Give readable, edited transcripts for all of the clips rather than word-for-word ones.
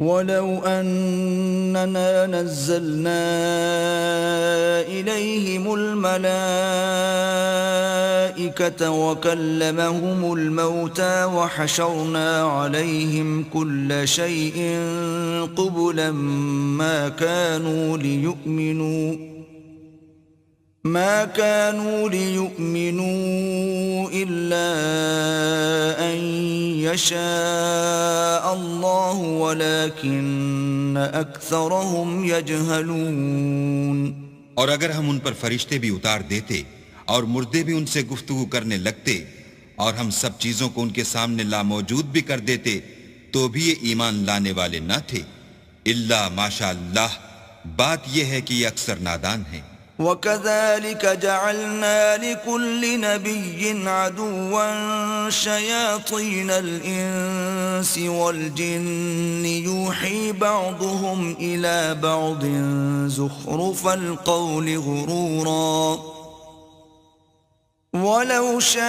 وَلَوْ أَنَّنَا نَزَّلْنَا إِلَيْهِمُ الْمَلَائِكَةَ وَكَلَّمَهُمُ الْمَوْتَى وَحَشَرْنَا عَلَيْهِمْ كُلَّ شَيْءٍ قُبُلًا ما كانوا ليؤمنوا إلا أن يشاء الله ولكن أكثرهم يجهلون. اور اگر ہم ان پر فرشتے بھی اتار دیتے اور مردے بھی ان سے گفتگو کرنے لگتے اور ہم سب چیزوں کو ان کے سامنے لاموجود بھی کر دیتے تو بھی یہ ایمان لانے والے نہ تھے الا ماشاء اللہ. بات یہ ہے کہ یہ اکثر نادان ہیں. وَكَذَلِكَ جَعَلْنَا لِكُلِّ نَبِيٍّ عَدُوًّا شَيَاطِينَ الْإِنسِ وَالْجِنِّ يُوحِي بَعْضُهُمْ إِلَى بَعْضٍ زُخْرُفَ الْقَوْلِ غُرُورًا وَلَوْ شَاءَ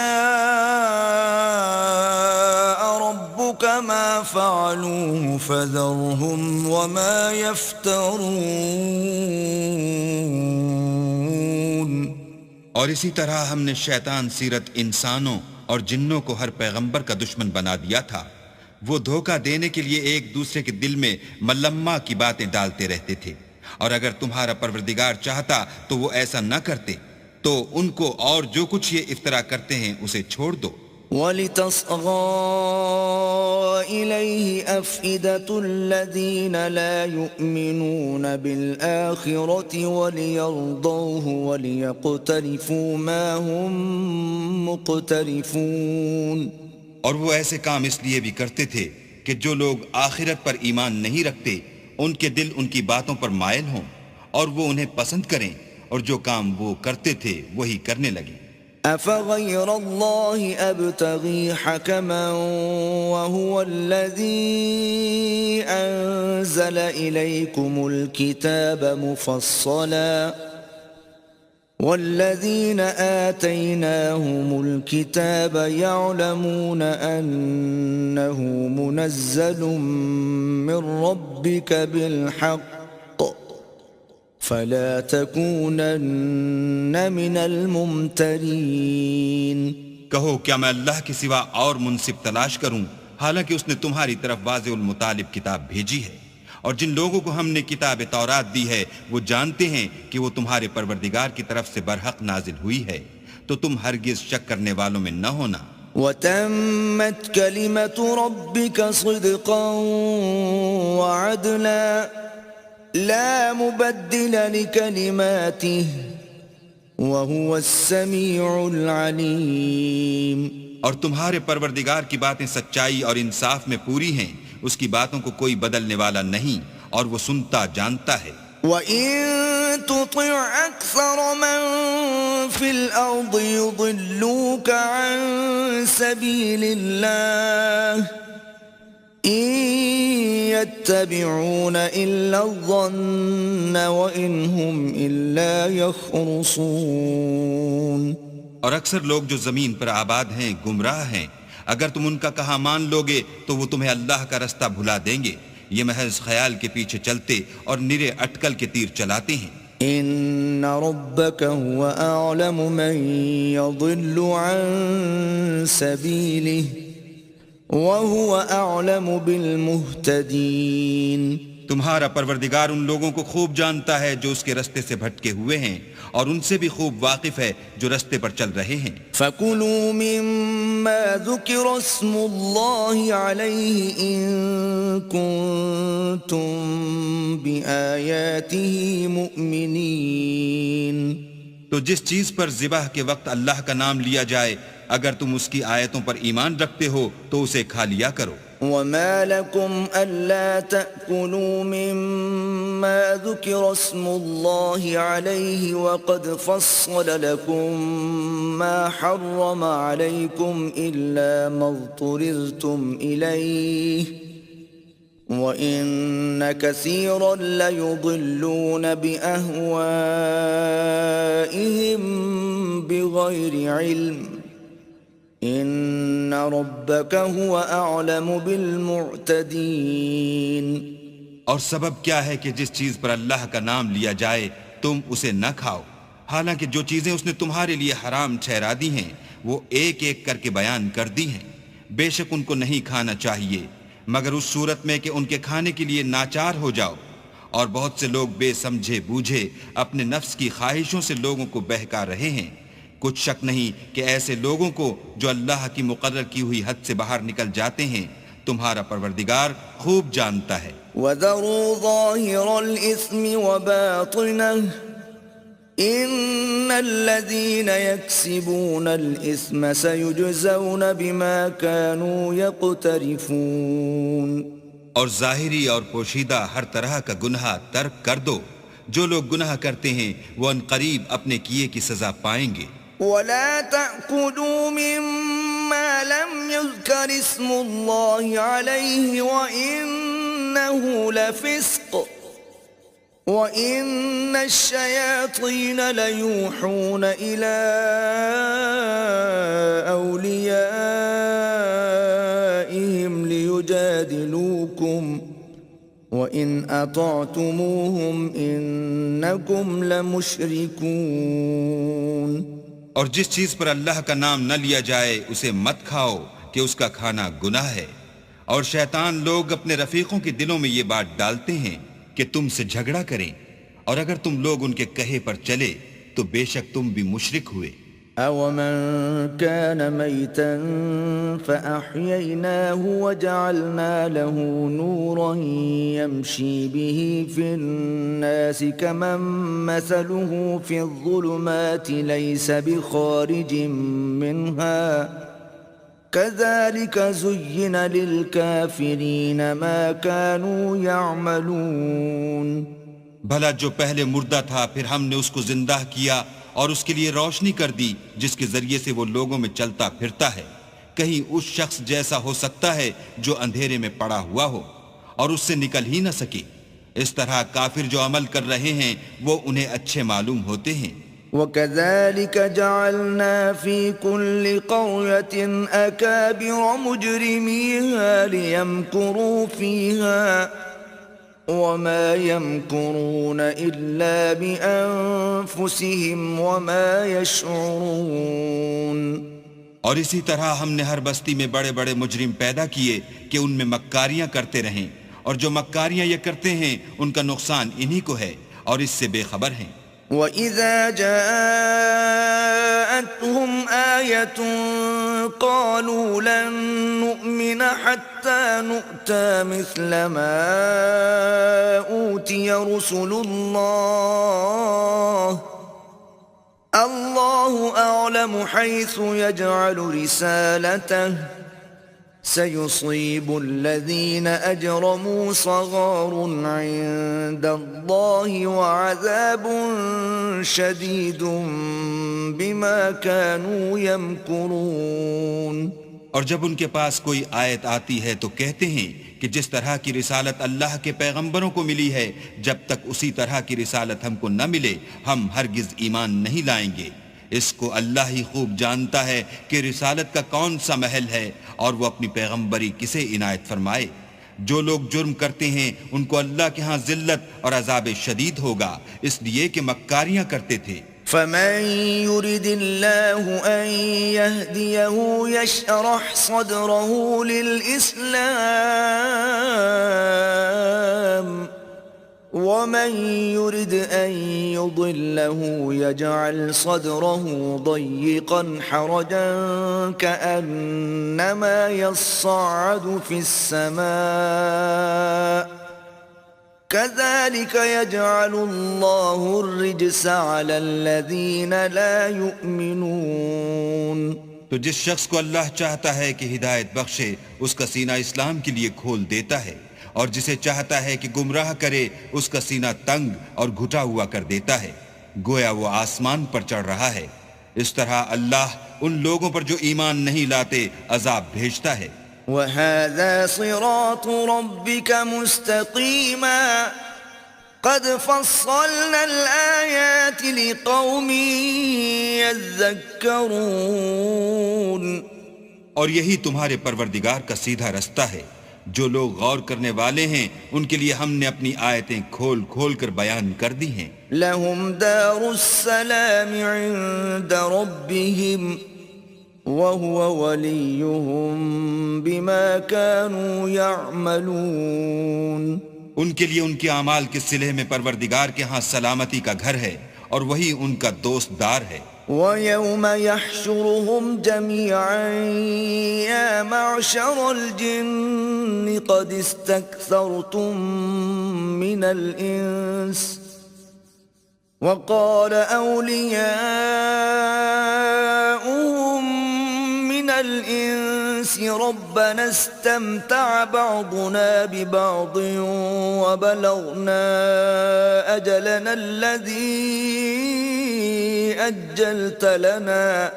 رَبُّكَ مَا فَعَلُوهُ فَذَرْهُمْ وَمَا يَفْتَرُونَ. اور اسی طرح ہم نے شیطان سیرت انسانوں اور جنوں کو ہر پیغمبر کا دشمن بنا دیا تھا. وہ دھوکہ دینے کے لیے ایک دوسرے کے دل میں ملمہ کی باتیں ڈالتے رہتے تھے، اور اگر تمہارا پروردگار چاہتا تو وہ ایسا نہ کرتے. تو ان کو اور جو کچھ یہ افطرا کرتے ہیں اسے چھوڑ دو. وَلِتَصْغَى إِلَيْهِ أَفْئِدَةُ الَّذِينَ لَا يُؤْمِنُونَ بِالْآخِرَةِ وَلِيَرْضَوْهُ وَلِيَقْتَرِفُوا مَا هُمْ مُقْتَرِفُونَ. اور وہ ایسے کام اس لیے بھی کرتے تھے کہ جو لوگ آخرت پر ایمان نہیں رکھتے ان کے دل ان کی باتوں پر مائل ہوں اور وہ انہیں پسند کریں، اور جو کام وہ کرتے تھے وہی کرنے لگے. أَفَغَيْرَ اللَّهِ أَبْتَغِي حَكَمًا وَهُوَ الَّذِي أَنزَلَ إِلَيْكُمُ الْكِتَابَ مُفَصَّلًا وَالَّذِينَ آتَيْنَاهُمُ الْكِتَابَ يَعْلَمُونَ أَنَّهُ مُنَزَّلٌ مِّن رَّبِّكَ بِالْحَقِّ فَلَا تَكُونَنَّ مِنَ الْمُمْتَرِينَ. کہو کیا میں اللہ کے سوا اور منصف تلاش کروں حالانکہ اس نے تمہاری طرف واضح المطالب کتاب بھیجی ہے. اور جن لوگوں کو ہم نے کتاب تورات دی ہے وہ جانتے ہیں کہ وہ تمہارے پروردگار کی طرف سے برحق نازل ہوئی ہے، تو تم ہرگز شک کرنے والوں میں نہ ہونا. وَتَمَّتْ كَلِمَةُ رَبِّكَ صِدْقًا وَعَدْلًا لا مبدل لكلماته وهو السميع العليم. اور تمہارے پروردگار کی باتیں سچائی اور انصاف میں پوری ہیں، اس کی باتوں کو کوئی بدلنے والا نہیں، اور وہ سنتا جانتا ہے. وَإِن تُطِعْ أَكْثَرَ مَن فِي الْأَرْضِ يُضِلُّوكَ عَن سَبِيلِ اللَّهِ إِن يَتَّبِعُونَ إِلَّا الظَّنَّ وَإِنْ هُمْ إِلَّا يَخْرُصُونَ. اور اکثر لوگ جو زمین پر آباد ہیں گمراہ ہیں، اگر تم ان کا کہا مان لوگے تو وہ تمہیں اللہ کا رستہ بھلا دیں گے. یہ محض خیال کے پیچھے چلتے اور نرے اٹکل کے تیر چلاتے ہیں. إِنَّ رَبَّكَ هُوَ أَعْلَمُ مَن يَضِلُّ عَن سَبِيلِهِ وَهُوَ أَعْلَمُ بِالْمُهْتَدِينَ. تمہارا پروردگار ان لوگوں کو خوب جانتا ہے جو اس کے رستے سے بھٹکے ہوئے ہیں، اور ان سے بھی خوب واقف ہے جو رستے پر چل رہے ہیں. فَكُلُوا مِمَّا ذُكِرَ اسْمُ اللَّهِ عَلَيْهِ إِن كُنتُم بِآيَاتِهِ مُؤْمِنِينَ. تو جس چیز پر ذبح کے وقت اللہ کا نام لیا جائے اگر تم اس کی آیتوں پر ایمان رکھتے ہو تو اسے کھا لیا کرو. وَمَا لَكُمْ أَلَّا تَأْكُلُوا مِمَّا ذُكِرَ اسْمُ اللَّهِ عَلَيْهِ وَقَدْ فَصَّلَ لَكُم مَّا حَرَّمَ عَلَيْكُمْ إِلَّا مَا اضْطُرِرْتُمْ إِلَيْهِ وَإِنَّ كَثِيرًا لَيُضِلُّونَ بِأَهْوَائِهِمْ بِغَيْرِ عِلْمٍ إِنَّ رَبَّكَ هُوَ أَعْلَمُ بِالْمُعْتَدِينَ. اور سبب کیا ہے کہ جس چیز پر اللہ کا نام لیا جائے تم اسے نہ کھاؤ، حالانکہ جو چیزیں اس نے تمہارے لیے حرام ٹھہرا دی ہیں وہ ایک ایک کر کے بیان کر دی ہیں۔ بے شک ان کو نہیں کھانا چاہیے مگر اس صورت میں کہ ان کے کھانے کے لیے ناچار ہو جاؤ، اور بہت سے لوگ بے سمجھے بوجھے اپنے نفس کی خواہشوں سے لوگوں کو بہکا رہے ہیں۔ کچھ شک نہیں کہ ایسے لوگوں کو جو اللہ کی مقرر کی ہوئی حد سے باہر نکل جاتے ہیں تمہارا پروردگار خوب جانتا ہے۔ وَذَرُوا ظَاهِرَ الْإِثْمِ وَبَاطِنَهُ إِنَّ الَّذِينَ يَكْسِبُونَ الْإِثْمَ سَيُجْزَوْنَ بِمَا كَانُوا يَقْتَرِفُونَ۔ اور ظاہری اور پوشیدہ ہر طرح کا گناہ ترک کر دو، جو لوگ گناہ کرتے ہیں وہ ان قریب اپنے کیے کی سزا پائیں گے۔ وَلَا تَأْكُلُوا مِمَّا لَمْ يُذْكَرِ اسْمُ اللَّهِ عَلَيْهِ وَإِنَّهُ لَفِسْقٌ وَإِنَّ الشَّيَاطِينَ لَيُوحُونَ إِلَىٰ أَوْلِيَائِهِمْ لِيُجَادِلُوكُمْ وَإِنْ أَطَعْتُمُوهُمْ إِنَّكُمْ لَمُشْرِكُونَ۔ اور جس چیز پر اللہ کا نام نہ لیا جائے اسے مت کھاؤ کہ اس کا کھانا گناہ ہے، اور شیطان لوگ اپنے رفیقوں کے دلوں میں یہ بات ڈالتے ہیں کہ تم سے جھگڑا کریں، اور اگر تم لوگ ان کے کہے پر چلے تو بے شک تم بھی مشرک ہوئے۔ أَوَمَنْ كَانَ مَيْتًا فَأَحْيَيْنَاهُ وَجَعَلْنَا لَهُ نُورًا يَمْشِي بِهِ فِي النَّاسِ كَمَنْ مَثَلُهُ فِي الظُّلُمَاتِ لَيْسَ بِخَارِجٍ مِّنْهَا كَذَلِكَ زُيِّنَ لِلْكَافِرِينَ مَا كَانُوا يَعْمَلُونَ۔ بھلا جو پہلے مردہ تھا پھر ہم نے اس کو زندہ کیا اور اس کے لیے روشنی کر دی جس کے ذریعے سے وہ لوگوں میں چلتا پھرتا ہے، کہیں اس شخص جیسا ہو سکتا ہے جو اندھیرے میں پڑا ہوا ہو اور اس سے نکل ہی نہ سکے۔ اس طرح کافر جو عمل کر رہے ہیں وہ انہیں اچھے معلوم ہوتے ہیں۔ وَكَذَلِكَ جَعَلْنَا فِي كُلِّ قَرْيَةٍ أَكَابِرَ مُجْرِمِيهَا لِيَمْكُرُوا فِيهَا وَمَا يَمْكُرُونَ إِلَّا بِأَنفُسِهِمْ وَمَا يَشْعُرُونَ۔ اور اسی طرح ہم نے ہر بستی میں بڑے بڑے مجرم پیدا کیے کہ ان میں مکاریاں کرتے رہیں، اور جو مکاریاں یہ کرتے ہیں ان کا نقصان انہی کو ہے اور اس سے بے خبر ہیں۔ وَإِذَا جَاءَتْهُمْ آيَةٌ قَالُوا لَن نُّؤْمِنَ حَتَّى نُؤْتَىٰ مِثْلَ مَا أُوتِيَ رُسُلُ اللَّهِ أَعْلَمُ حَيْثُ يَجْعَلُ رِسَالَتَهُ سَيُصِيبُ الَّذِينَ أَجْرَمُوا صَغَارٌ عِندَ اللَّهِ وَعَذَابٌ شَدِيدٌ بِمَا كَانُوا يَمْكُرُونَ۔ اور جب ان کے پاس کوئی آیت آتی ہے تو کہتے ہیں کہ جس طرح کی رسالت اللہ کے پیغمبروں کو ملی ہے جب تک اسی طرح کی رسالت ہم کو نہ ملے ہم ہرگز ایمان نہیں لائیں گے۔ اس کو اللہ ہی خوب جانتا ہے کہ رسالت کا کون سا محل ہے اور وہ اپنی پیغمبری کسے عنایت فرمائے۔ جو لوگ جرم کرتے ہیں ان کو اللہ کے ہاں ذلت اور عذاب شدید ہوگا، اس لیے کہ مکاریاں کرتے تھے۔ فَمَن يُرِدِ اللَّهُ أَن يَهْدِيَهُ يَشْرَحْ صَدْرَهُ لِلْإِسْلَامِ وَمَن يُرِدْ أَن يُضِلَّهُ يَجْعَلْ صَدْرَهُ ضَيِّقًا حَرَجًا كَأَنَّمَا يَصَّعَّدُ فِي السَّمَاءِ كَذَلِكَ يَجْعَلُ اللَّهُ الرِّجْسَ عَلَى الَّذِينَ لَا يُؤْمِنُونَ۔ تو جس شخص کو اللہ چاہتا ہے کہ ہدایت بخشے اس کا سینہ اسلام کے لیے کھول دیتا ہے، اور جسے چاہتا ہے کہ گمراہ کرے اس کا سینہ تنگ اور گھٹا ہوا کر دیتا ہے، گویا وہ آسمان پر چڑھ رہا ہے۔ اس طرح اللہ ان لوگوں پر جو ایمان نہیں لاتے عذاب بھیجتا ہے۔ وَهَذَا صِرَاطُ رَبِّكَ مُسْتَقِيمًا قَدْ فَصَّلْنَا الْآيَاتِ لِقَوْمٍ يَذَّكَّرُونَ۔ اور یہی تمہارے پروردگار کا سیدھا رستہ ہے، جو لوگ غور کرنے والے ہیں ان کے لیے ہم نے اپنی آیتیں کھول کھول کر بیان کر دی ہیں. لهم دار السلام عند ربهم وهو وليهم بما كانوا يعملون. ان کے لیے ان کے اعمال کے صلح میں پروردگار کے ہاں سلامتی کا گھر ہے اور وہی ان کا دوست دار ہے. وَيَوْمَ يَحْشُرُهُمْ جَمِيعًا يَا مَعْشَرَ الْجِنِّ قَدِ اسْتَكْثَرْتُم مِّنَ الْإِنسِ وَقَالَ أَوْلِيَاؤُهُم مِّنَ الْإِنسِ رَبَّنَا اسْتَمْتَعَ بَعْضُنَا بِبَعْضٍ وَبَلَغْنَا أَجَلَنَا الَّذِي أجلت لنا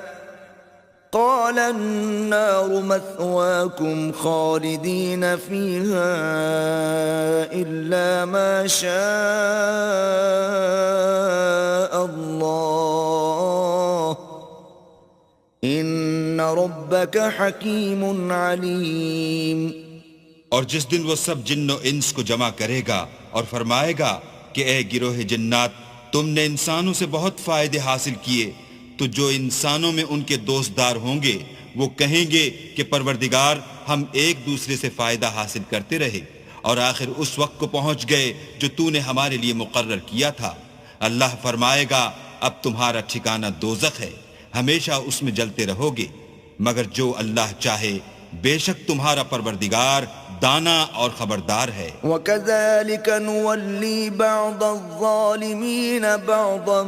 قال النار مثواكم خالدين فيها إلا ما شاء الله إن ربك حكيم عليم. اور جس دن وہ سب جن و انس کو جمع کرے گا اور فرمائے گا کہ اے گروہ جنات، تم نے انسانوں سے بہت فائدے حاصل کیے، تو جو انسانوں میں ان کے دوستدار ہوں گے وہ کہیں گے کہ پروردگار ہم ایک دوسرے سے فائدہ حاصل کرتے رہے اور آخر اس وقت کو پہنچ گئے جو تو نے ہمارے لیے مقرر کیا تھا. اللہ فرمائے گا اب تمہارا ٹھکانہ دوزخ ہے، ہمیشہ اس میں جلتے رہو گے، مگر جو اللہ چاہے بے شک تمہارا پروردگار دانا اور خبردار ہے. وَكَذَلِكَ نُوَلِّي بَعْضَ الظَّالِمِينَ بَعْضًا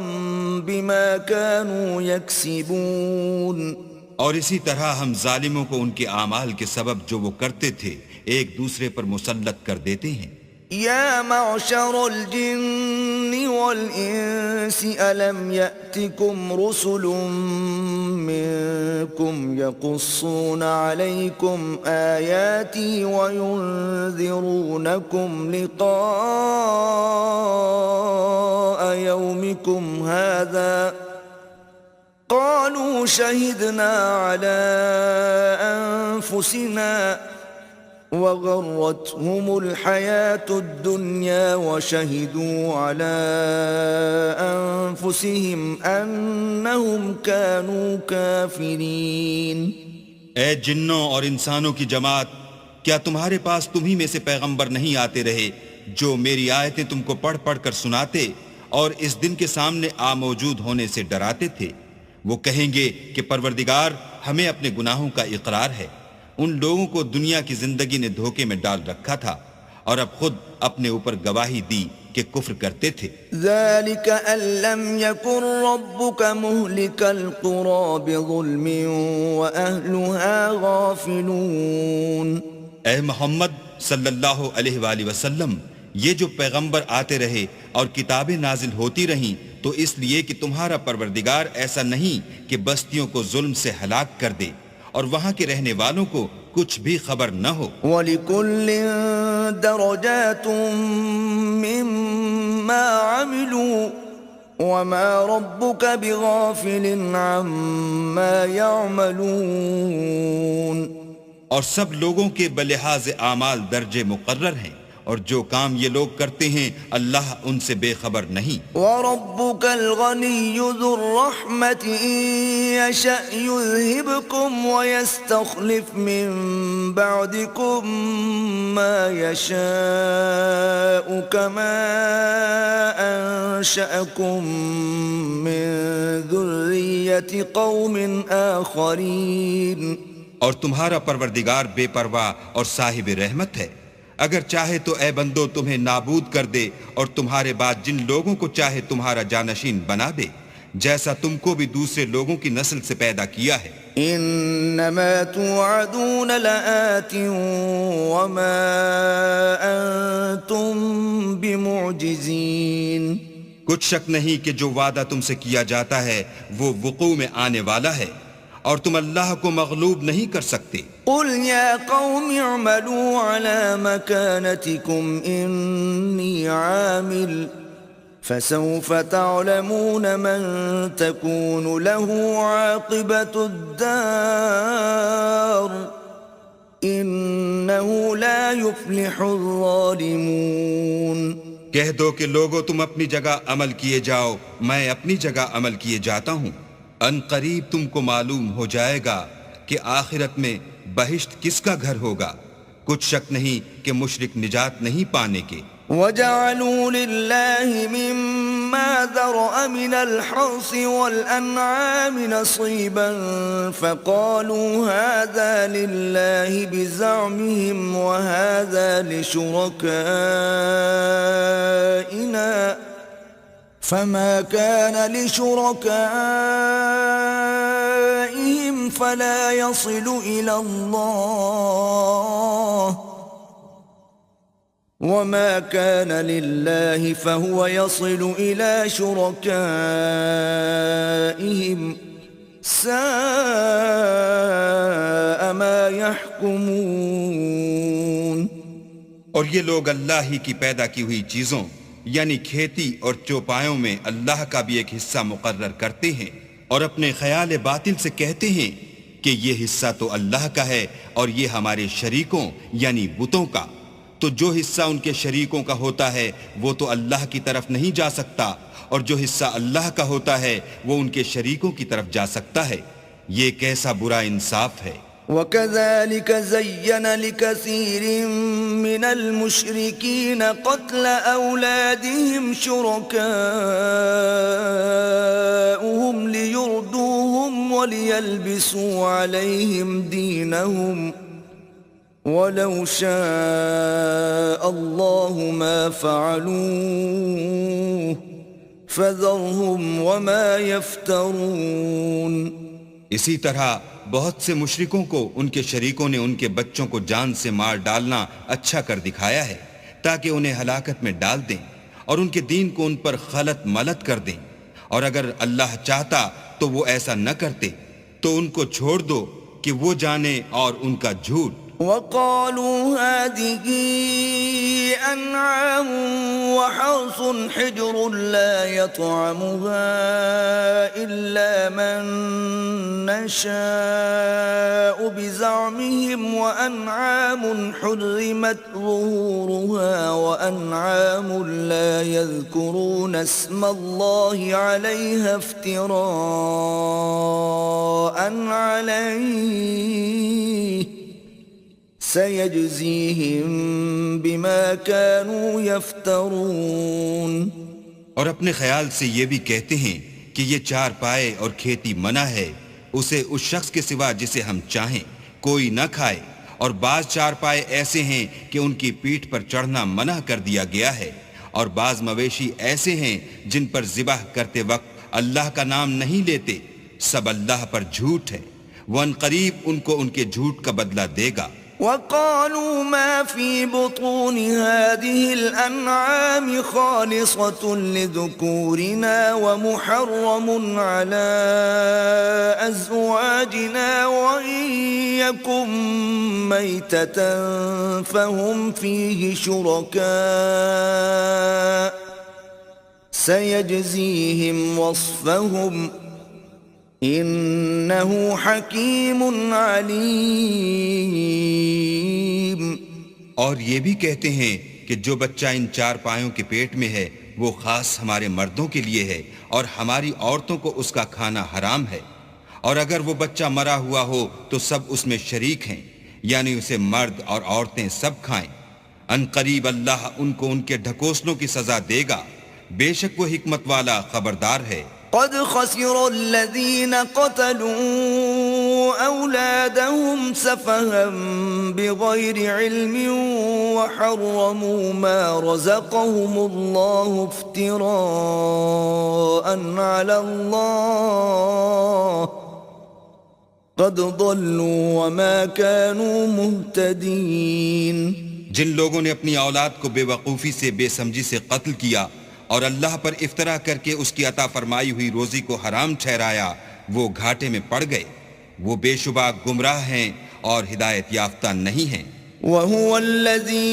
بِمَا كَانُوا يَكْسِبُونَ. اور اسی طرح ہم ظالموں کو ان کے اعمال کے سبب جو وہ کرتے تھے ایک دوسرے پر مسلط کر دیتے ہیں. يا معشر الجن والإنس ألم يأتكم رسل منكم يقصون عليكم آياتي وينذرونكم لقاء يومكم هذا قالوا شهدنا على أنفسنا وغرتهم الحياة الدنيا وشهدوا على أنفسهم أنهم كانوا كافرين. اے جنوں اور انسانوں کی جماعت، کیا تمہارے پاس تمہیں میں سے پیغمبر نہیں آتے رہے جو میری آیتیں تم کو پڑھ پڑھ کر سناتے اور اس دن کے سامنے موجود ہونے سے ڈراتے تھے؟ وہ کہیں گے کہ پروردگار ہمیں اپنے گناہوں کا اقرار ہے، ان لوگوں کو دنیا کی زندگی نے دھوکے میں ڈال رکھا تھا اور اب خود اپنے اوپر گواہی دی کہ کفر کرتے تھے. ذَلِكَ أَن لَّمْ يَكُن رَّبُّكَ مُهْلِكَ الْقُرَىٰ بِظُلْمٍ وَأَهْلُهَا غَافِلُونَ. اے محمد صلی اللہ علیہ وآلہ وسلم، یہ جو پیغمبر آتے رہے اور کتابیں نازل ہوتی رہیں تو اس لیے کہ تمہارا پروردگار ایسا نہیں کہ بستیوں کو ظلم سے ہلاک کر دے اور وہاں کے رہنے والوں کو کچھ بھی خبر نہ ہو. وَلِكُلٍّ دَرَجَاتٌ مِّمَّا عَمِلُوا وَمَا رَبُّكَ بِغَافِلٍ عَمَّا يَعْمَلُونَ. اور سب لوگوں کے بلحاظ اعمال درجے مقرر ہیں اور جو کام یہ لوگ کرتے ہیں اللہ ان سے بے خبر نہیں. وَرَبُّكَ الْغَنِيُّ ذُو الرَّحْمَةِ إِن يَشَأْ يُذْهِبْكُمْ وَيَسْتَخْلِفْ مِن بَعْدِكُم مَّا يَشَاءُ كَمَا أَنشَأَكُم مِّن ذُرِّيَّةِ قَوْمٍ آخَرِينَ. اور تمہارا پروردگار بے پرواہ اور صاحب رحمت ہے، اگر چاہے تو اے بندو تمہیں نابود کر دے اور تمہارے بعد جن لوگوں کو چاہے تمہارا جانشین بنا دے، جیسا تم کو بھی دوسرے لوگوں کی نسل سے پیدا کیا ہے. انما توعدون لآت وما انتم بمعجزین. کچھ شک نہیں کہ جو وعدہ تم سے کیا جاتا ہے وہ وقوع میں آنے والا ہے اور تم اللہ کو مغلوب نہیں کر سکتے. قل یا قوم اعملوا على مكانتكم انی عامل فسوف تعلمون من تكون له عاقبة الدار إنه لا يفلح الظالمون. کہہ دو کہ لوگو تم اپنی جگہ عمل کیے جاؤ، میں اپنی جگہ عمل کیے جاتا ہوں. ان قریب تم کو معلوم ہو جائے گا کہ آخرت میں بہشت کس کا گھر ہوگا. کچھ شک نہیں کہ مشرک نجات نہیں پانے کے. وَجَعَلُوا لِلَّهِ مِمَّا ذَرَأَ مِنَ الْحَرْثِ وَالْأَنْعَامِ نَصِيبًا فَقَالُوا هَذَا لِلَّهِ بِزَعْمِهِمْ وَهَذَا لِشُرَكَائِنَا فَمَا كَانَ لِشُرَكَائِهِمْ فَلَا يَصِلُ إِلَى اللَّهِ وما كان لله فهو يصل إلى شركائهم ساء ما يحكمون. اور یہ لوگ اللہ ہی کی پیدا کی ہوئی چیزوں یعنی کھیتی اور چوپایوں میں اللہ کا بھی ایک حصہ مقرر کرتے ہیں اور اپنے خیال باطل سے کہتے ہیں کہ یہ حصہ تو اللہ کا ہے اور یہ ہمارے شریکوں یعنی بتوں کا. تو جو حصہ ان کے شریکوں کا ہوتا ہے وہ تو اللہ کی طرف نہیں جا سکتا، اور جو حصہ اللہ کا ہوتا ہے وہ ان کے شریکوں کی طرف جا سکتا ہے. یہ کیسا برا انصاف ہے. وَكَذَلِكَ زَيَّنَ لِكَثِيرٍ مِّنَ الْمُشْرِكِينَ قَتْلَ أَوْلَادِهِمْ شُرَكَاؤُهُمْ لِيُرْدُوهُمْ وَلِيَلْبِسُوا عَلَيْهِمْ دِينَهُمْ وَلَوْ شَاءَ اللَّهُ مَا فَعَلُوهُ فَذَرْهُمْ وَمَا يَفْتَرُونَ. اسی طرح بہت سے مشرکوں کو ان کے شریکوں نے ان کے بچوں کو جان سے مار ڈالنا اچھا کر دکھایا ہے تاکہ انہیں ہلاکت میں ڈال دیں اور ان کے دین کو ان پر خلط ملط کر دیں. اور اگر اللہ چاہتا تو وہ ایسا نہ کرتے. تو ان کو چھوڑ دو کہ وہ جانے اور ان کا جھوٹ. وَقَالُوا هَذِهِ أَنْعَامٌ وَحَرْثٌ حِجْرٌ لَا يَطْعَمُهَا إِلَّا مَن نَّشَاءُ بِزَعْمِهِمْ وَأَنْعَامٌ حُرِّمَتْ ظُهُورُهَا وَأَنْعَامٌ لَا يَذْكُرُونَ اسْمَ اللَّهِ عَلَيْهَا افْتِرَاءً عَلَيْهِ سَيَجْزِيهِمْ بِمَا كَانُوا يَفْتَرُونَ. اور اپنے خیال سے یہ بھی کہتے ہیں کہ یہ چار پائے اور کھیتی منع ہے، اسے اس شخص کے سوا جسے ہم چاہیں کوئی نہ کھائے. اور بعض چار پائے ایسے ہیں کہ ان کی پیٹھ پر چڑھنا منع کر دیا گیا ہے، اور بعض مویشی ایسے ہیں جن پر ذبح کرتے وقت اللہ کا نام نہیں لیتے. سب اللہ پر جھوٹ ہے، وہ ان قریب ان کو ان کے جھوٹ کا بدلہ دے گا. وَقَالُوا مَا فِي بُطُونِ هَٰذِهِ الْأَنْعَامِ خَالِصَةٌ لِذُكُورِنَا وَمُحَرَّمٌ عَلَىٰ أَزْوَاجِنَا وَإِن يَكُن مَّيْتَةً فَهُمْ فِيهِ شُرَكَاءُ سَيَجْزِيهِمْ وَصْفَهُمْ انہو حکیم علیم. اور یہ بھی کہتے ہیں کہ جو بچہ ان چار پایوں کے پیٹ میں ہے وہ خاص ہمارے مردوں کے لیے ہے اور ہماری عورتوں کو اس کا کھانا حرام ہے. اور اگر وہ بچہ مرا ہوا ہو تو سب اس میں شریک ہیں، یعنی اسے مرد اور عورتیں سب کھائیں. ان قریب اللہ ان کو ان کے ڈھکوسلوں کی سزا دے گا، بے شک وہ حکمت والا خبردار ہے. قد خسر الذين قتلوا أولادهم سفها بغير علم وحرموا ما رزقهم الله افتراء على الله قد ضلوا وما كانوا مهتدين. جن لوگوں نے اپنی اولاد کو بے وقوفی سے بے سمجھی سے قتل کیا اور اللہ پر افطرا کر کے اس کی عطا فرمائی ہوئی روزی کو حرام ٹھہرایا، وہ گھاٹے میں پڑ گئے. وہ بے شبہ گمراہ ہیں اور ہدایت یافتہ نہیں ہیں. وَهُوَ الَّذِي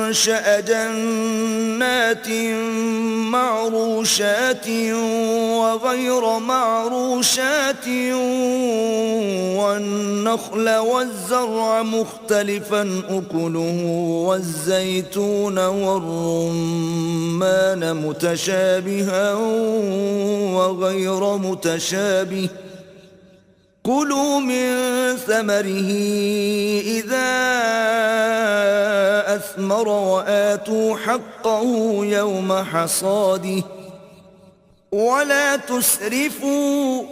أنشأ جنات معروشات وغير معروشات والنخل والزرع مختلفا أكله والزيتون والرمان متشابها وغير متشابه كلوا من ثمره إذا أثمر وآتوا حقه يوم حصاده ولا تسرفوا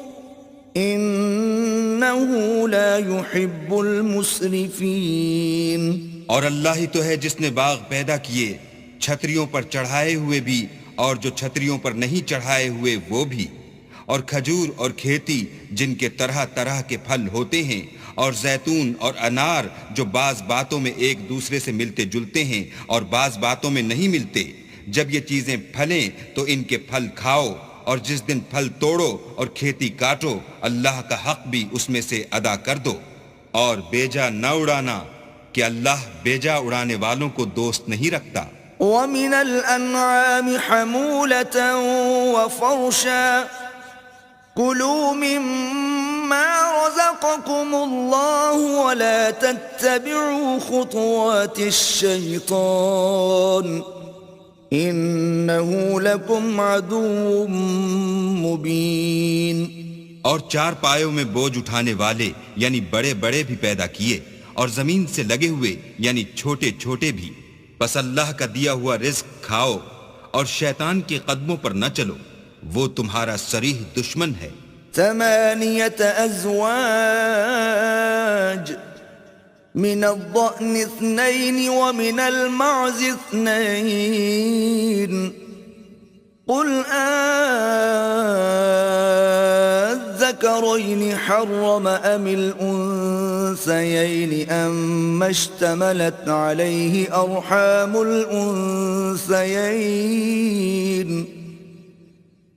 إنه لا يحب المسرفين. اور اللہ ہی تو ہے جس نے باغ پیدا کیے چھتریوں پر چڑھائے ہوئے بھی اور جو چھتریوں پر نہیں چڑھائے ہوئے وہ بھی، اور کھجور اور کھیتی جن کے طرح طرح کے پھل ہوتے ہیں، اور زیتون اور انار جو بعض باتوں میں ایک دوسرے سے ملتے جلتے ہیں اور بعض باتوں میں نہیں ملتے. جب یہ چیزیں پھلیں تو ان کے پھل کھاؤ، اور جس دن پھل توڑو اور کھیتی کاٹو اللہ کا حق بھی اس میں سے ادا کر دو، اور بیجا نہ اڑانا کہ اللہ بیجا اڑانے والوں کو دوست نہیں رکھتا. ومن الأنعام حمولة وفرشا كلوا مما رزقكم الله ولا تتبعوا خطوات الشيطان إنه لكم عدو مبين. اور چار پایوں میں بوجھ اٹھانے والے یعنی بڑے بڑے بھی پیدا کیے، اور زمین سے لگے ہوئے یعنی چھوٹے چھوٹے بھی. بس اللہ کا دیا ہوا رزق کھاؤ اور شیطان کے قدموں پر نہ چلو، وہ تمہارا صریح دشمن ہے. 8 أزواج من الضأن 2 ومن المعز 2 قل الذكرين حرم أم الأنثيين أما اشتملت عليه أرحام الأنثيين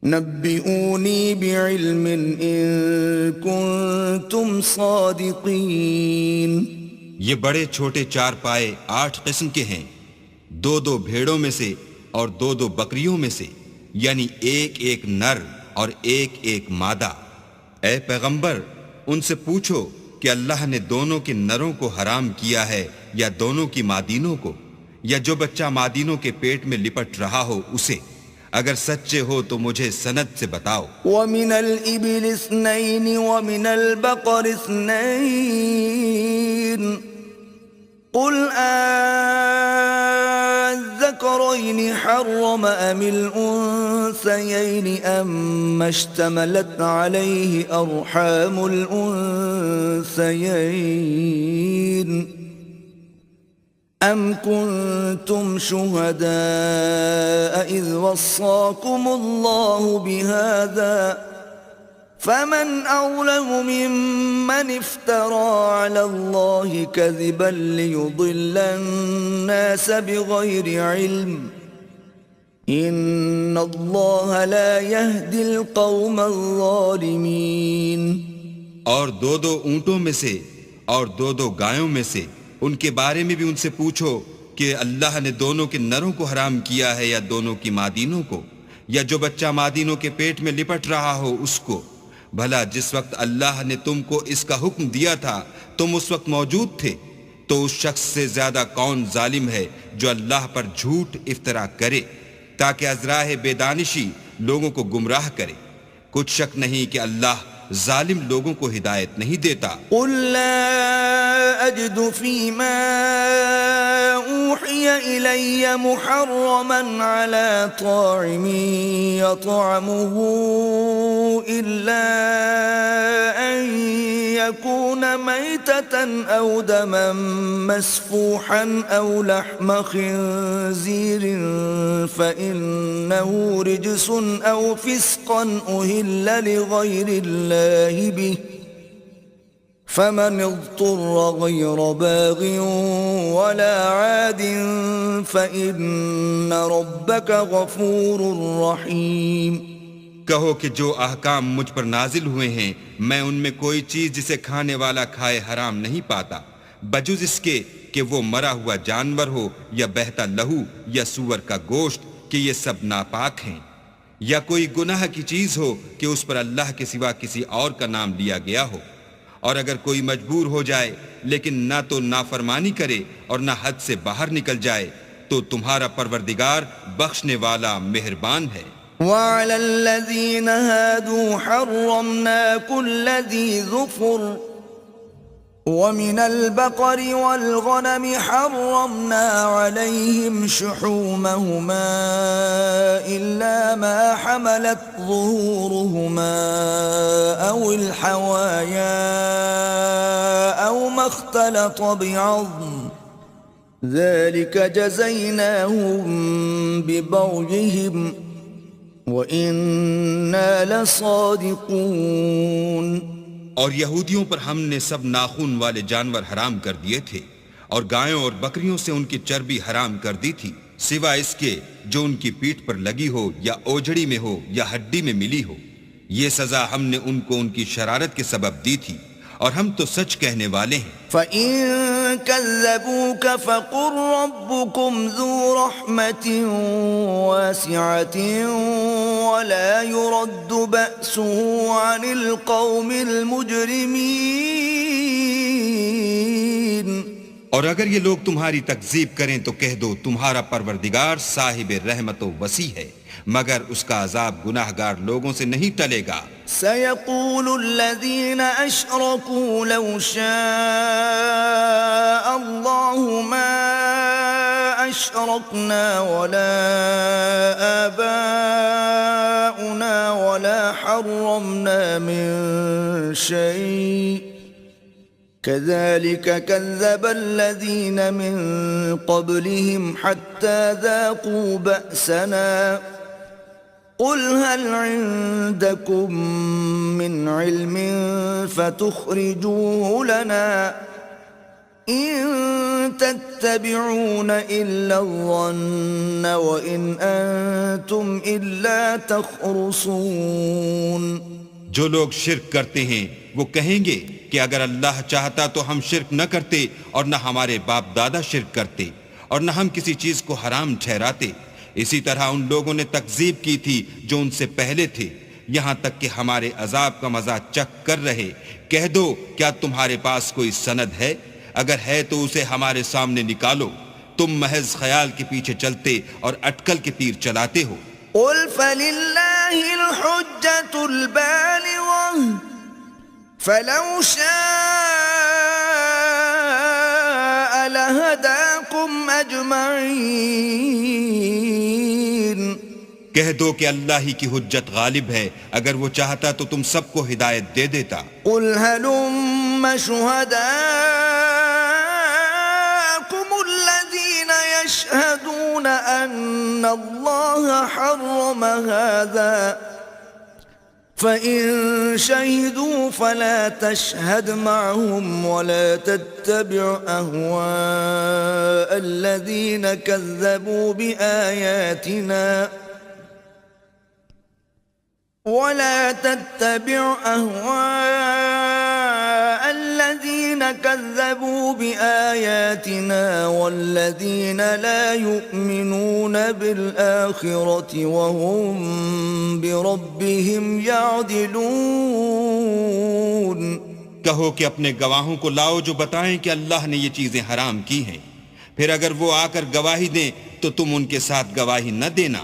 نبئوني بعلم إن كنتم صادقين. یہ بڑے چھوٹے چار پائے 8 قسم کے ہیں، 2 بھیڑوں میں سے اور 2 بکریوں میں سے، یعنی ایک نر اور ایک مادہ. اے پیغمبر ان سے پوچھو کہ اللہ نے دونوں کے نروں کو حرام کیا ہے یا دونوں کی مادینوں کو، یا جو بچہ مادینوں کے پیٹ میں لپٹ رہا ہو اسے. اگر سچے ہو تو مجھے سند سے بتاؤ. ومن الإبل 2 ومن البقر 2 قل الذكرين حرم أم الأنثيين أما اشتملت عليه أرحام الأنثيين أم كنتم شهداء إذ وصاكم الله بهذا فمن أظلم ممن افترى على الله كذبا ليضل الناس بغير علم إن الله لا يهدي القوم الظالمين. اور 2 اونٹوں میں سے اور 2 گایوں میں سے ان کے بارے میں بھی ان سے پوچھو کہ اللہ نے دونوں کے نروں کو حرام کیا ہے یا دونوں کی مادینوں کو، یا جو بچہ مادینوں کے پیٹ میں لپٹ رہا ہو اس کو. بھلا جس وقت اللہ نے تم کو اس کا حکم دیا تھا تم اس وقت موجود تھے، تو اس شخص سے زیادہ کون ظالم ہے جو اللہ پر جھوٹ افترا کرے تاکہ از راہ بے دانشی لوگوں کو گمراہ کرے. کچھ شک نہیں کہ اللہ ظالم لوگوں کو ہدایت نہیں دیتا. قل لا أجد فيما أوحي إلي محرما على طاعم يطعمه إلا أن يكون ميتة أو دما مسفوحا أو لحم خنزير فإنه رجس أو فسقا أهل لغير الله به فمن اضطر غير باغ ولا عاد فإن ربك غفور رحيم. کہو کہ جو احکام مجھ پر نازل ہوئے ہیں میں ان میں کوئی چیز جسے کھانے والا کھائے حرام نہیں پاتا، بجز اس کے کہ وہ مرا ہوا جانور ہو یا بہتا لہو یا سور کا گوشت کہ یہ سب ناپاک ہیں، یا کوئی گناہ کی چیز ہو کہ اس پر اللہ کے سوا کسی اور کا نام لیا گیا ہو، اور اگر کوئی مجبور ہو جائے لیکن نہ تو نافرمانی کرے اور نہ حد سے باہر نکل جائے تو تمہارا پروردگار بخشنے والا مہربان ہے۔ وعلى الذين هادوا حرمنا كل ذي ظفر ومن البقر والغنم حرمنا عليهم شحومهما إلا ما حملت ظهورهما أو الحوايا أو ما اختلط بعظم ذلك جزيناهم ببغيهم وَإِنَّا لَصَادِقُونَ۔ اور یہودیوں پر ہم نے سب ناخون والے جانور حرام کر دیے تھے، اور گایوں اور بکریوں سے ان کی چربی حرام کر دی تھی، سوائے اس کے جو ان کی پیٹھ پر لگی ہو یا اوجڑی میں ہو یا ہڈی میں ملی ہو۔ یہ سزا ہم نے ان کو ان کی شرارت کے سبب دی تھی، اور ہم تو سچ کہنے والے ہیں۔ فَإِن كَذَّبُوكَ فَقُلْ رَبُّكُمْ ذُو رَحْمَةٍ وَاسِعَةٍ وَلَا يُرَدُّ بَأْسُهُ عَنِ الْقَوْمِ الْمُجْرِمِينَ۔ اور اگر یہ لوگ تمہاری تکذیب کریں تو کہہ دو تمہارا پروردگار صاحب رحمت و وسیع ہے، مگر اس کا عذاب گناہگار لوگوں سے نہیں ٹلے گا۔ سَيَقُولُ الَّذِينَ أَشْرَكُوا لَوْ شَاءَ اللَّهُ مَا أَشْرَكْنَا وَلَا آبَاؤُنَا وَلَا حَرَّمْنَا مِن شَيْءٍ كَذَلِكَ كَذَّبَ الَّذِينَ مِن قَبْلِهِمْ حَتَّى ذَاقُوا بَأْسَنَا قُلْ هَلْ عِندَكُمْ مِنْ عِلْمٍ فَتُخْرِجُوهُ لَنَا إِن تَتَّبِعُونَ إِلَّا الظَّنَّ وَإِنْ أَنْتُمْ إِلَّا تَخْرُصُونَ۔ جو لوگ شرک کرتے ہیں وہ کہیں گے کہ اگر اللہ چاہتا تو ہم شرک نہ کرتے، اور نہ ہمارے باپ دادا شرک کرتے، اور نہ ہم کسی چیز کو حرام ٹھہراتے۔ اسی طرح ان لوگوں نے تکذیب کی تھی جو ان سے پہلے تھے، یہاں تک کہ ہمارے عذاب کا مزہ چکھ کر رہے۔ کہہ دو کیا تمہارے پاس کوئی سند ہے؟ اگر ہے تو اسے ہمارے سامنے نکالو۔ تم محض خیال کے پیچھے چلتے اور اٹکل کے تیر چلاتے ہو۔ قُلْ فَلِلَّهِ الْحُجَّةُ الْبَالِغَةُ فَلَوْ شَاءَ لَهَدَاكُمْ أَجْمَعِينَ۔ کہہ دو کہ اللہ ہی کی حجت غالب ہے، اگر وہ چاہتا تو تم سب کو ہدایت دے دیتا۔ قُلْ هَلُمَّ شُهَدَاءَكُمُ الَّذِينَ يَشْهَدُونَ أَنَّ اللَّهَ حَرَّمَ هَذَا فَإِن شَهِدُوا فَلَا تَشْهَدْ مَعَهُمْ وَلَا تَتَّبِعْ أَهْوَاءَ الَّذِينَ كَذَّبُوا بِآيَاتِنَا وَالَّذِينَ لَا يُؤْمِنُونَ بِالْآخِرَةِ وَهُمْ بِرَبِّهِمْ يَعْدِلُونَ۔ کہو کہ اپنے گواہوں کو لاؤ جو بتائیں کہ اللہ نے یہ چیزیں حرام کی ہیں، پھر اگر وہ آ کر گواہی دیں تو تم ان کے ساتھ گواہی نہ دینا،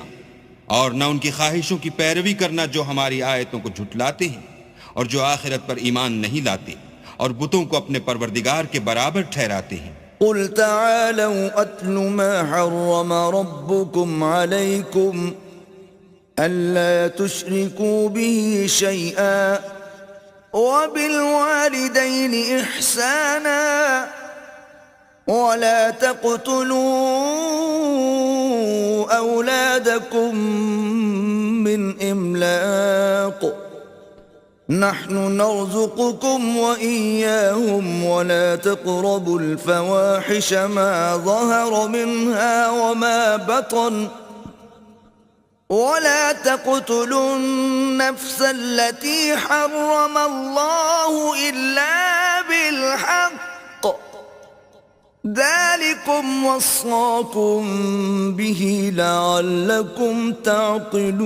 اور نہ ان کی خواہشوں کی پیروی کرنا جو ہماری آیتوں کو جھٹلاتے ہیں اور جو آخرت پر ایمان نہیں لاتے اور بتوں کو اپنے پروردگار کے برابر ٹھہراتے ہیں۔ قُلْ تَعَالَوْا أَتْلُ مَا حَرَّمَ رَبُّكُمْ عَلَيْكُمْ أَلَّا تُشْرِكُوا بِهِ شَيْئًا وَبِالْوَالِدَيْنِ إِحْسَانًا وَلَا تَقْتُلُوا أَوْلَادَكُمْ مِنْ إِمْلَاقٍ نحن نرزقكم وإياهم ولا تقربوا الفواحش ما ظهر منها وما بطن ولا تقتلوا النفس التي حرم الله إلا بالحق ذلكم وصاكم به لعلكم تعقلون.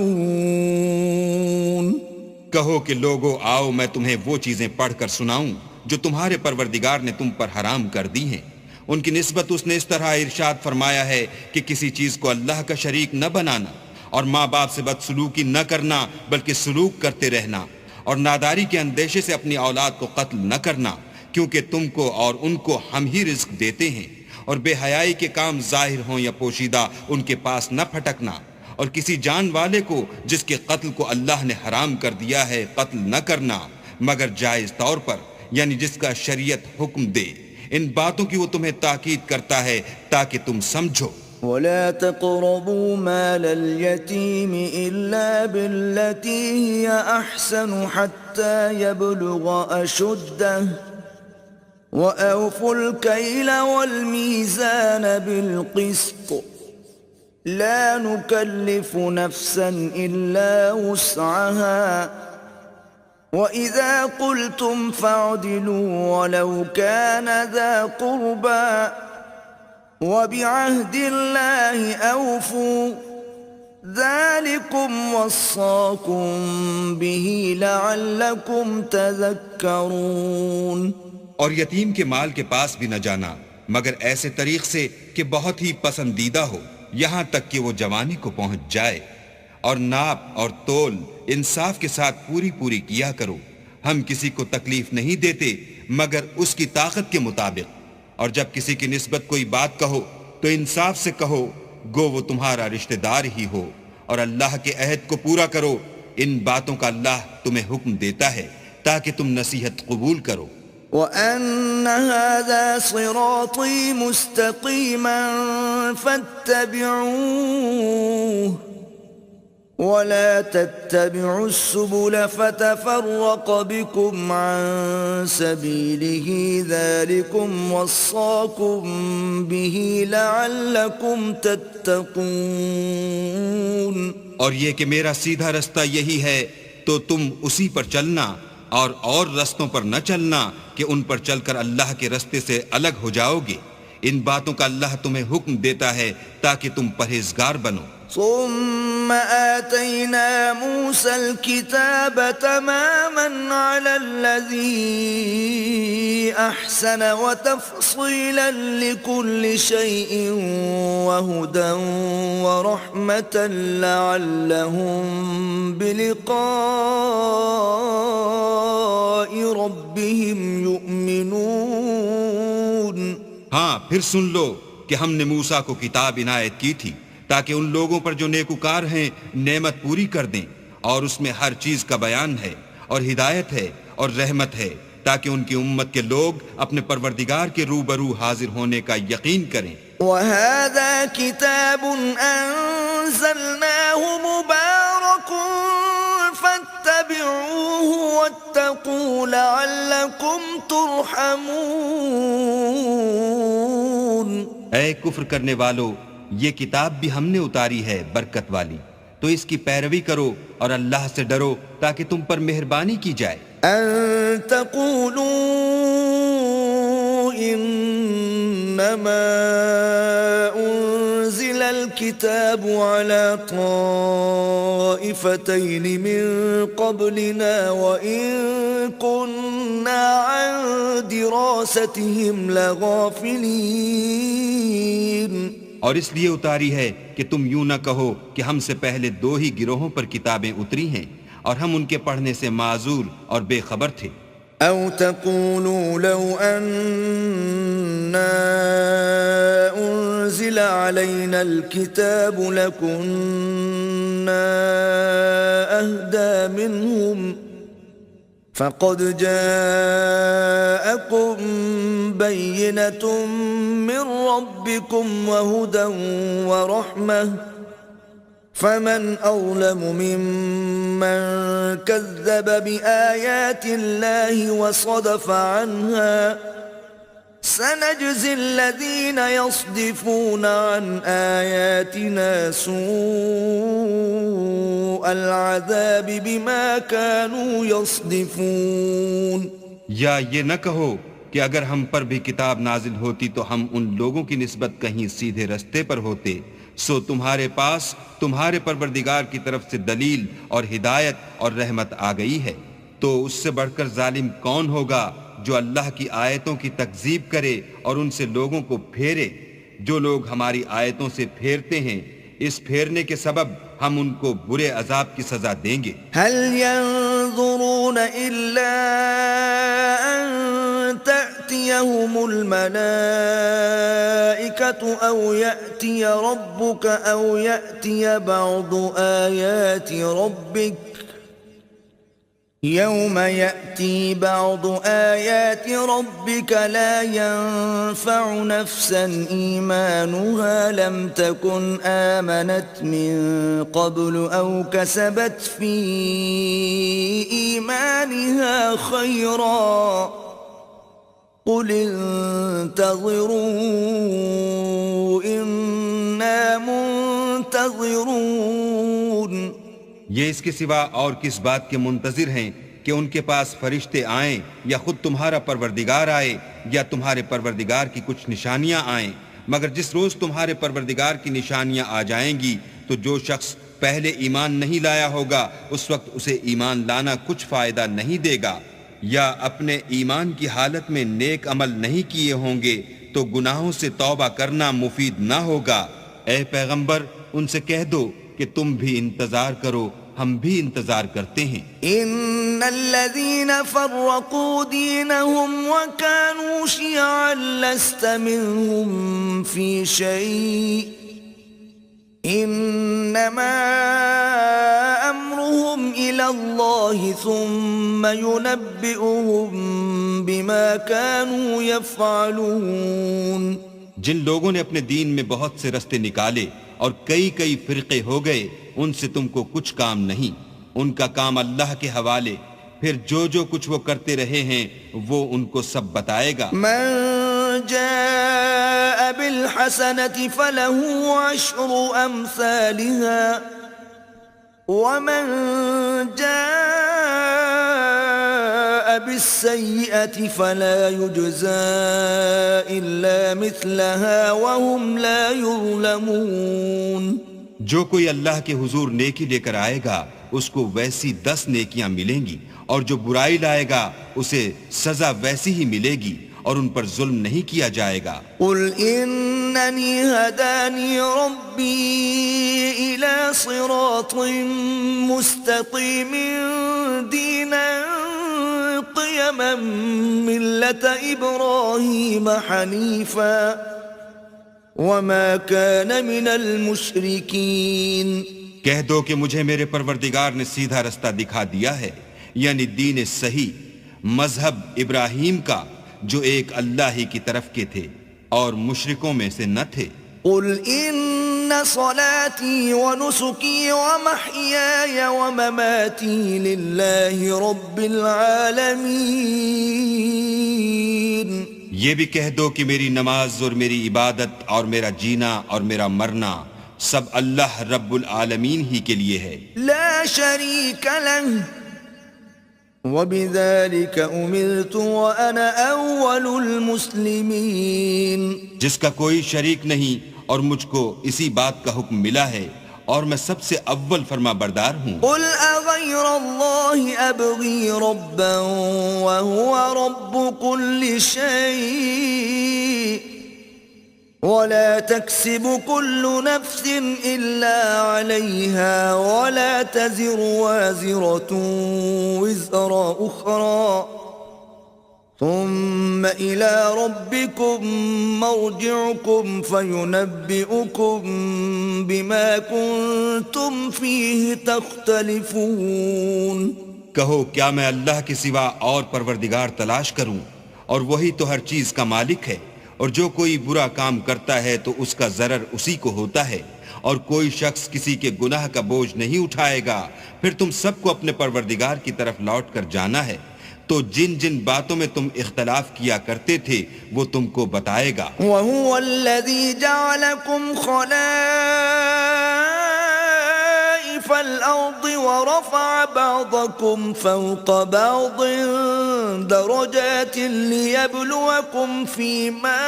کہو کہ لوگو آؤ میں تمہیں وہ چیزیں پڑھ کر سناؤں جو تمہارے پروردگار نے تم پر حرام کر دی ہیں. ان کی نسبت اس نے اس طرح ارشاد فرمایا ہے کہ کسی چیز کو اللہ کا شریک نہ بنانا، اور ماں باپ سے بدسلوکی نہ کرنا بلکہ سلوک کرتے رہنا، اور ناداری کے اندیشے سے اپنی اولاد کو قتل نہ کرنا، کیونکہ تم کو اور ان کو ہم ہی رزق دیتے ہیں. اور بے حیائی کے کام ظاہر ہوں یا پوشیدہ ان کے پاس نہ پھٹکنا، اور کسی جان والے کو جس کے قتل کو اللہ نے حرام کر دیا ہے قتل نہ کرنا مگر جائز طور پر، یعنی جس کا شریعت حکم دے. ان باتوں کی وہ تمہیں تاکید کرتا ہے تاکہ تم سمجھو. ولا تقربوا مال اليتيم إلا بالتي هي أحسن حتى يبلغ أشده وأوفوا الكيل والميزان بالقسط لا نكلف نفسا إلا وسعها وإذا قلتم فاعدلوا ولو كان ذا قربى وبعهد الله أوفوا ذلكم وصاكم به لعلكم تذكرون. اور یتیم کے مال کے پاس بھی نہ جانا مگر ایسے طریق سے کہ بہت ہی پسندیدہ ہو یہاں تک کہ وہ جوانی کو پہنچ جائے. اور ناپ اور تول انصاف کے ساتھ پوری پوری کیا کرو. ہم کسی کو تکلیف نہیں دیتے مگر اس کی طاقت کے مطابق. اور جب کسی کی نسبت کوئی بات کہو تو انصاف سے کہو گو وہ تمہارا رشتہ دار ہی ہو. اور اللہ کے عہد کو پورا کرو. ان باتوں کا اللہ تمہیں حکم دیتا ہے تاکہ تم نصیحت قبول کرو. وَأَنَّ هَذَا صِرَاطِي مُسْتَقِيمًا فَاتَّبِعُوهُ وَلَا تَتَّبِعُوا السُّبُلَ فَتَفَرَّقَ بِكُمْ عَن سَبِيلِهِ ذَلِكُمْ وَصَّاكُمْ بِهِ لَعَلَّكُمْ تَتَّقُونَ. اور یہ کہ میرا سیدھا رستہ یہی ہے تو تم اسی پر چلنا اور رستوں پر نہ چلنا کہ ان پر چل کر اللہ کے رستے سے الگ ہو جاؤ گے. ان باتوں کا اللہ تمہیں حکم دیتا ہے تاکہ تم پرہیزگار بنو. ثم آتينا موسى الكتاب تماما على الذي أحسن وتفصيلا لكل شيء وهدى ورحمة لعلهم بلقاء ربهم يؤمنون. ہاں پھر سن لو کہ ہم نے موسیٰ کو کتاب عنایت کی تھی تاکہ ان لوگوں پر جو نیکوکار ہیں نعمت پوری کر دیں، اور اس میں ہر چیز کا بیان ہے اور ہدایت ہے اور رحمت ہے تاکہ ان کی امت کے لوگ اپنے پروردگار کے روبرو حاضر ہونے کا یقین کریں. وَهَذَا كِتَابٌ أَنزَلْنَاهُ مُبَارَكٌ فَاتَّبِعُوهُ وَاتَّقُوا لَعَلَّكُمْ تُرْحَمُونَ. اے کفر کرنے والو، یہ کتاب بھی ہم نے اتاری ہے برکت والی، تو اس کی پیروی کرو اور اللہ سے ڈرو تاکہ تم پر مہربانی کی جائے. أَن تَقُولُوا إِنَّمَا أُنزِلَ الْكِتَابُ عَلَى طَائِفَتَيْنِ مِن قَبْلِنَا وَإِن كُنَّا عَن دِرَاسَتِهِمْ لَغَافِلِينَ. اور اس لیے اتاری ہے کہ تم یوں نہ کہو کہ ہم سے پہلے 2 ہی گروہوں پر کتابیں اتری ہیں اور ہم ان کے پڑھنے سے معذور اور بے خبر تھے. أَوْ تَقُولُوا لَوْ أَنَّا أُنزِلَ عَلَيْنَا الْكِتَابُ لَكُنَّا أَهْدَى مِنْهُمْ فَقَدْ جَاءَكُمْ بَيِّنَةٌ مِّن رَّبِّكُمْ وَهُدًى وَرَحْمَةٌ فَمَنْ أَظْلَمُ مِمَّنْ كَذَّبَ بِآيَاتِ اللَّهِ وَصَدَفَ عَنْهَا سَنَجْزِي الَّذِينَ يَصْدِفُونَ عَنْ آيَاتِنَا سُوءَ الْعَذَابِ بِمَا كَانُوا يَصْدِفُونَ. یا یہ نہ کہو کہ اگر ہم پر بھی کتاب نازل ہوتی تو ہم ان لوگوں کی نسبت کہیں سیدھے رستے پر ہوتے، سو تمہارے پاس تمہارے پروردگار کی طرف سے دلیل اور ہدایت اور رحمت آ گئی ہے، تو اس سے بڑھ کر ظالم کون ہوگا جو اللہ کی آیتوں کی تکذیب کرے اور ان سے لوگوں کو پھیرے؟ جو لوگ ہماری آیتوں سے پھیرتے ہیں، اس پھیرنے کے سبب ہم ان کو برے عذاب کی سزا دیں گے۔ هل ينظرون إلا أن تأتيهم الملائكة أو يأتي ربك أو يأتي بعض آيات ربك يوم يأتي بعض آيات ربك لا ينفع نفسا إيمانها لم تكن آمنت من قبل أو كسبت في إيمانها خيرا قل انتظروا إنا منتظرون۔ یہ اس کے سوا اور کس بات کے منتظر ہیں کہ ان کے پاس فرشتے آئیں یا خود تمہارا پروردگار آئے یا تمہارے پروردگار کی کچھ نشانیاں آئیں، مگر جس روز تمہارے پروردگار کی نشانیاں آ جائیں گی تو جو شخص پہلے ایمان نہیں لایا ہوگا اس وقت اسے ایمان لانا کچھ فائدہ نہیں دے گا، یا اپنے ایمان کی حالت میں نیک عمل نہیں کیے ہوں گے تو گناہوں سے توبہ کرنا مفید نہ ہوگا۔ اے پیغمبر ان سے کہہ دو کہ تم بھی انتظار کرو، ہم بھی انتظار کرتے ہیں۔ ان الذين فرقوا دينهم وكانوا شيعا لست منهم في شيء انما امرهم الى الله ثم ينبئهم بما كانوا يفعلون۔ جن لوگوں نے اپنے دین میں بہت سے رستے نکالے اور کئی فرقے ہو گئے، ان سے تم کو کچھ کام نہیں، ان کا کام اللہ کے حوالے، پھر جو کچھ وہ کرتے رہے ہیں وہ ان کو سب بتائے گا۔ من جاء بالحسنة فله عشر أمثالها ومن جاء بالسيئة فلا يجزى إلا مثلها وهم لا يظلمون۔ جو کوئی اللہ کے حضور نیکی لے کر آئے گا اس کو ویسی 10 نیکیاں ملیں گی، اور جو برائی لائے گا اسے سزا ویسی ہی ملے گی اور ان پر ظلم نہیں کیا جائے گا۔ قل اننی ہدانی ربی الى صراط مستقیم دینا قیما ملت ابراہیم حنیفا وما كان من المشرکین۔ کہہ دو کہ مجھے میرے پروردگار نے سیدھا رستہ دکھا دیا ہے، یعنی دین صحیح، مذہب ابراہیم کا جو ایک اللہ ہی کی طرف کے تھے اور مشرکوں میں سے نہ تھے۔ قل ان صلاتي ونسكي ومحياي ومماتي لله رب العالمين۔ یہ بھی کہہ دو کہ میری نماز اور میری عبادت اور میرا جینا اور میرا مرنا سب اللہ رب العالمین ہی کے لیے ہے، لا شريك له وبذلك امرت وانا اول المسلمين۔ جس کا کوئی شریک نہیں اور مجھ کو اسی بات کا حکم ملا ہے اور میں سب سے اول فرما بردار ہوں۔ قل اغير الله ابغي ربا وهو رب كل شيء ولا تكسب كل نفس إلا عليها ولا تزر وازرة وزر أخرى ثم إلى ربكم مرجعكم فينبئكم بما كنتم فيه تختلفون۔ کہو کیا میں اللہ کے سوا اور پروردگار تلاش کروں، اور وہی تو ہر چیز کا مالک ہے، اور جو کوئی برا کام کرتا ہے تو اس کا ضرر اسی کو ہوتا ہے، اور کوئی شخص کسی کے گناہ کا بوجھ نہیں اٹھائے گا۔ پھر تم سب کو اپنے پروردگار کی طرف لوٹ کر جانا ہے، تو جن جن باتوں میں تم اختلاف کیا کرتے تھے وہ تم کو بتائے گا۔ وَهُوَ الَّذِي جَعَلَكُمْ خَلَائِفَ والأرض ورفع بعضكم فوق بعض درجات ليبلوكم فيما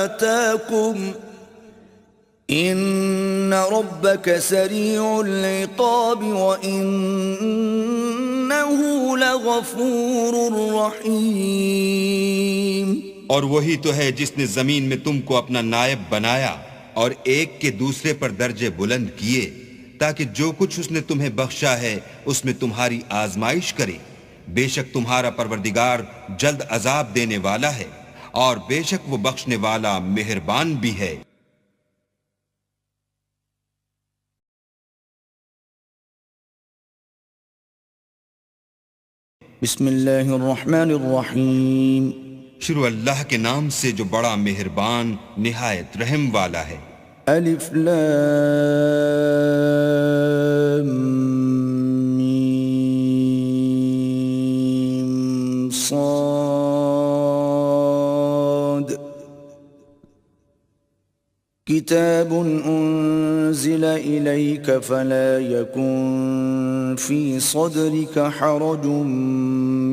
آتاكم إن ربك سريع العقاب وإنه لغفور رحيم. اور وہی تو ہے جس نے زمین میں تم کو اپنا نائب بنایا اور ایک کے دوسرے پر درجے بلند کیے تاکہ جو کچھ اس نے تمہیں بخشا ہے اس میں تمہاری آزمائش کرے. بے شک تمہارا پروردگار جلد عذاب دینے والا ہے اور بے شک وہ بخشنے والا مہربان بھی ہے. بسم اللہ الرحمن الرحیم. شروع اللہ کے نام سے جو بڑا مہربان نہایت رحم والا ہے. الف لام میم صاد کتاب انزل الیک فلا یکن فی صدرک حرج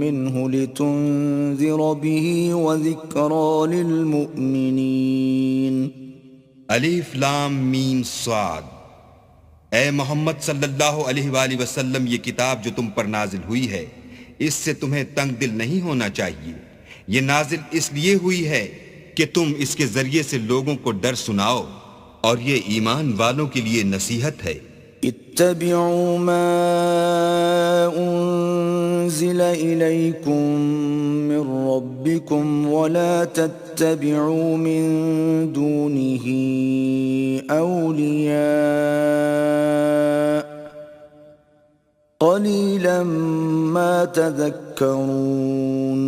منه لتنذر به وذکرى للمؤمنین. الف لام میم صاد. اے محمد صلی اللہ علیہ وآلہ وسلم، یہ کتاب جو تم پر نازل ہوئی ہے اس سے تمہیں تنگ دل نہیں ہونا چاہیے. یہ نازل اس لیے ہوئی ہے کہ تم اس کے ذریعے سے لوگوں کو ڈر سناؤ اور یہ ایمان والوں کے لیے نصیحت ہے. اتبعوا ما انزل الیکم من ربکم ولا تتبعوا من دونه اولیاء قلیلا ما تذکرون.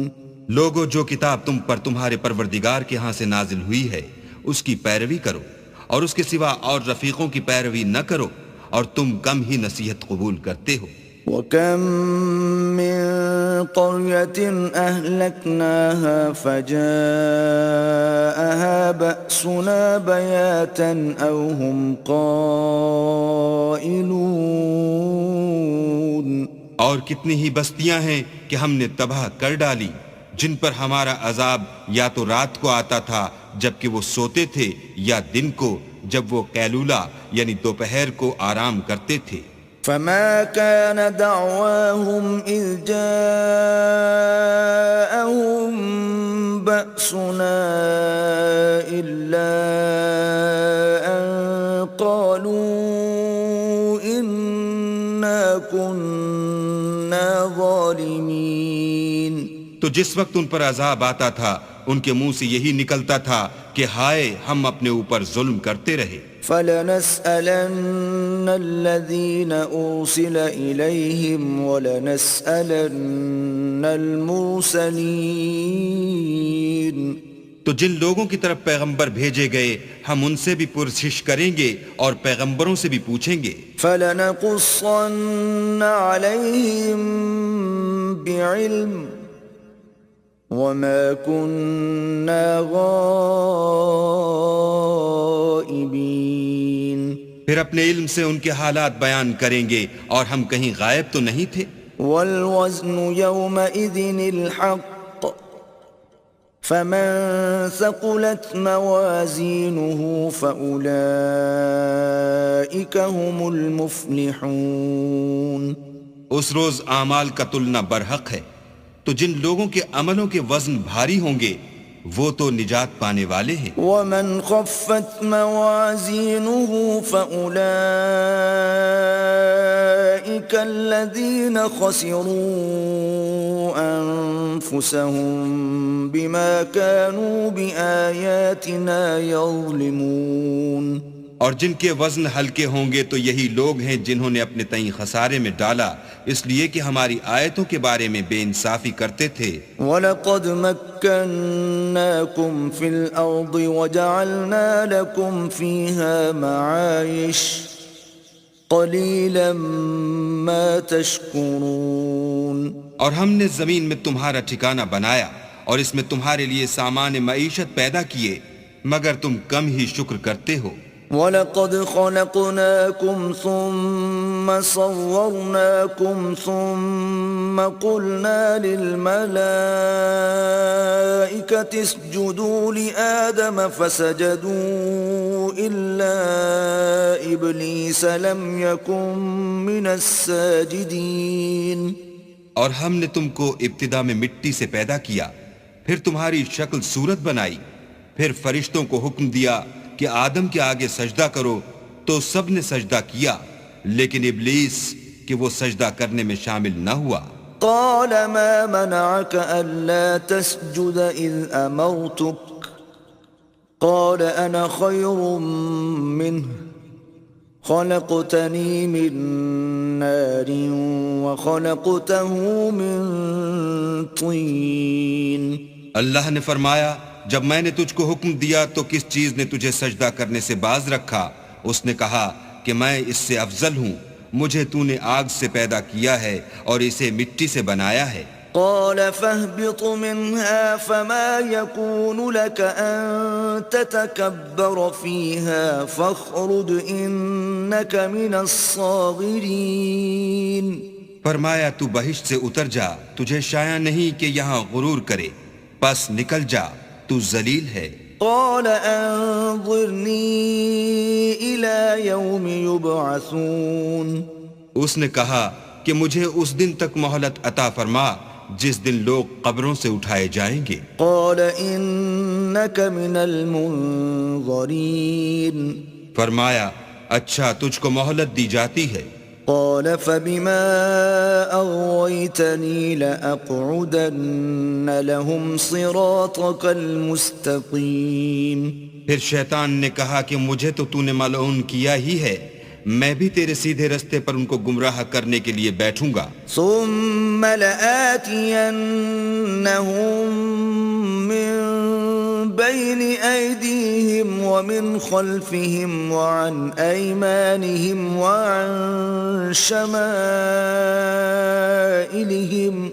لوگو، جو کتاب تم پر تمہارے پروردگار کے ہاں سے نازل ہوئی ہے اس کی پیروی کرو اور اس کے سوا اور رفیقوں کی پیروی نہ کرو اور تم کم ہی نصیحت قبول کرتے ہو. وَكَم مِّن قَرْيَةٍ أَهْلَكْنَاهَا فَجَاءَهَا بَأْسُنَا بَيَاتًا أَوْ هُمْ قَائِلُونَ. اور کتنی ہی بستیاں ہیں کہ ہم نے تباہ کر ڈالی جن پر ہمارا عذاب یا تو رات کو آتا تھا جبکہ وہ سوتے تھے یا دن کو جب وہ قیلولہ یعنی دوپہر کو آرام کرتے تھے. فما كان دعواهم إذ جاءهم بأسنا إلا أن قالوا إنا كنا ظالمين. تو جس وقت ان پر عذاب آتا تھا ان کے منہ سے یہی نکلتا تھا کہ ہائے ہم اپنے اوپر ظلم کرتے رہے. فَلَنَسْأَلَنَّ الَّذِينَ أُرْسِلَ إِلَيْهِمْ وَلَنَسْأَلَنَّ الْمُرْسَلِينَ. تو جن لوگوں کی طرف پیغمبر بھیجے گئے ہم ان سے بھی پرسش کریں گے اور پیغمبروں سے بھی پوچھیں گے. فَلَنَقُصَّنَّ عَلَيْهِمْ بِعِلْمٍ وَمَا كُنَّا غَائِبِينَ. پھر اپنے علم سے ان کے حالات بیان کریں گے اور ہم کہیں غائب تو نہیں تھے. وَالْوَزْنُ يَوْمَئِذٍ الْحَقُّ فَمَنْ ثَقُلَتْ مَوَازِينُهُ فَأُولَئِكَ هُمُ الْمُفْلِحُونَ. اس روز اعمال کا تلنا برحق ہے، تو جن لوگوں کے عملوں کے وزن بھاری ہوں گے وہ تو نجات پانے والے ہیں. وَمَنْ خَفَّتْ مَوَازِينُهُ فَأُولَئِكَ الَّذِينَ خَسِرُوا أَنفُسَهُمْ بِمَا كَانُوا بِآيَاتِنَا يَظْلِمُونَ. اور جن کے وزن ہلکے ہوں گے تو یہی لوگ ہیں جنہوں نے اپنے تئیں خسارے میں ڈالا اس لیے کہ ہماری آیتوں کے بارے میں بے انصافی کرتے تھے. وَلَقَدْ مَكَّنَّاكُمْ فِي الْأَرْضِ وَجَعَلْنَا لَكُمْ فِيهَا مَعَايِشَ قَلِيلًا مَا تَشْكُرُونَ. اور ہم نے زمین میں تمہارا ٹھکانہ بنایا اور اس میں تمہارے لیے سامان معیشت پیدا کیے مگر تم کم ہی شکر کرتے ہو. وَلَقَدْ خَلَقْنَاكُمْ ثُمَّ صَوَّرْنَاكُمْ ثُمَّ قُلْنَا لِلْمَلَائِكَةِ اسْجُدُوا لِآدَمَ فَسَجَدُوا إِلَّا إِبْلِيسَ لَمْ يَكُنْ مِنَ السَّاجِدِينَ۔ اور ہم نے تم کو ابتدا میں مٹی سے پیدا کیا، پھر تمہاری شکل صورت بنائی، پھر فرشتوں کو حکم دیا کہ آدم کے آگے سجدہ کرو تو سب نے سجدہ کیا، لیکن ابلیس کہ وہ سجدہ کرنے میں شامل نہ ہوا۔ قال ما منعك ألا تسجد إذ أمرتك قال أنا خير منه خلقتني من نار وخلقته من طين۔ اللہ نے فرمایا جب میں نے تجھ کو حکم دیا تو کس چیز نے تجھے سجدہ کرنے سے باز رکھا؟ اس نے کہا کہ میں اس سے افضل ہوں، مجھے تو نے آگ سے پیدا کیا ہے اور اسے مٹی سے بنایا ہے۔ قال فاهبط منها فما يكون لك أن تتكبر فيها فاخرج إنك من الصاغرين۔ فرمایا تو بہشت سے اتر جا، تجھے شایع نہیں کہ یہاں غرور کرے، پس نکل جا، تو ذلیل ہے۔ قال انظرني إلى يوم يبعثون۔ اس نے کہا کہ مجھے اس دن تک مہلت عطا فرما جس دن لوگ قبروں سے اٹھائے جائیں گے۔ قال إنك من المنظرين۔ فرمایا اچھا تجھ کو مہلت دی جاتی ہے۔ قال فبما أغويتني لأقعدن لهم صراطك المستقيم۔ پھر شیطان نے کہا کہ مجھے تو نے ملعون کیا ہی ہے، میں بھی تیرے سیدھے رستے پر ان کو گمراہ کرنے کے لیے بیٹھوں گا۔ ثم لآتينهم من بين أيديهم ومن خلفهم وعن أيمانهم وعن شمائلهم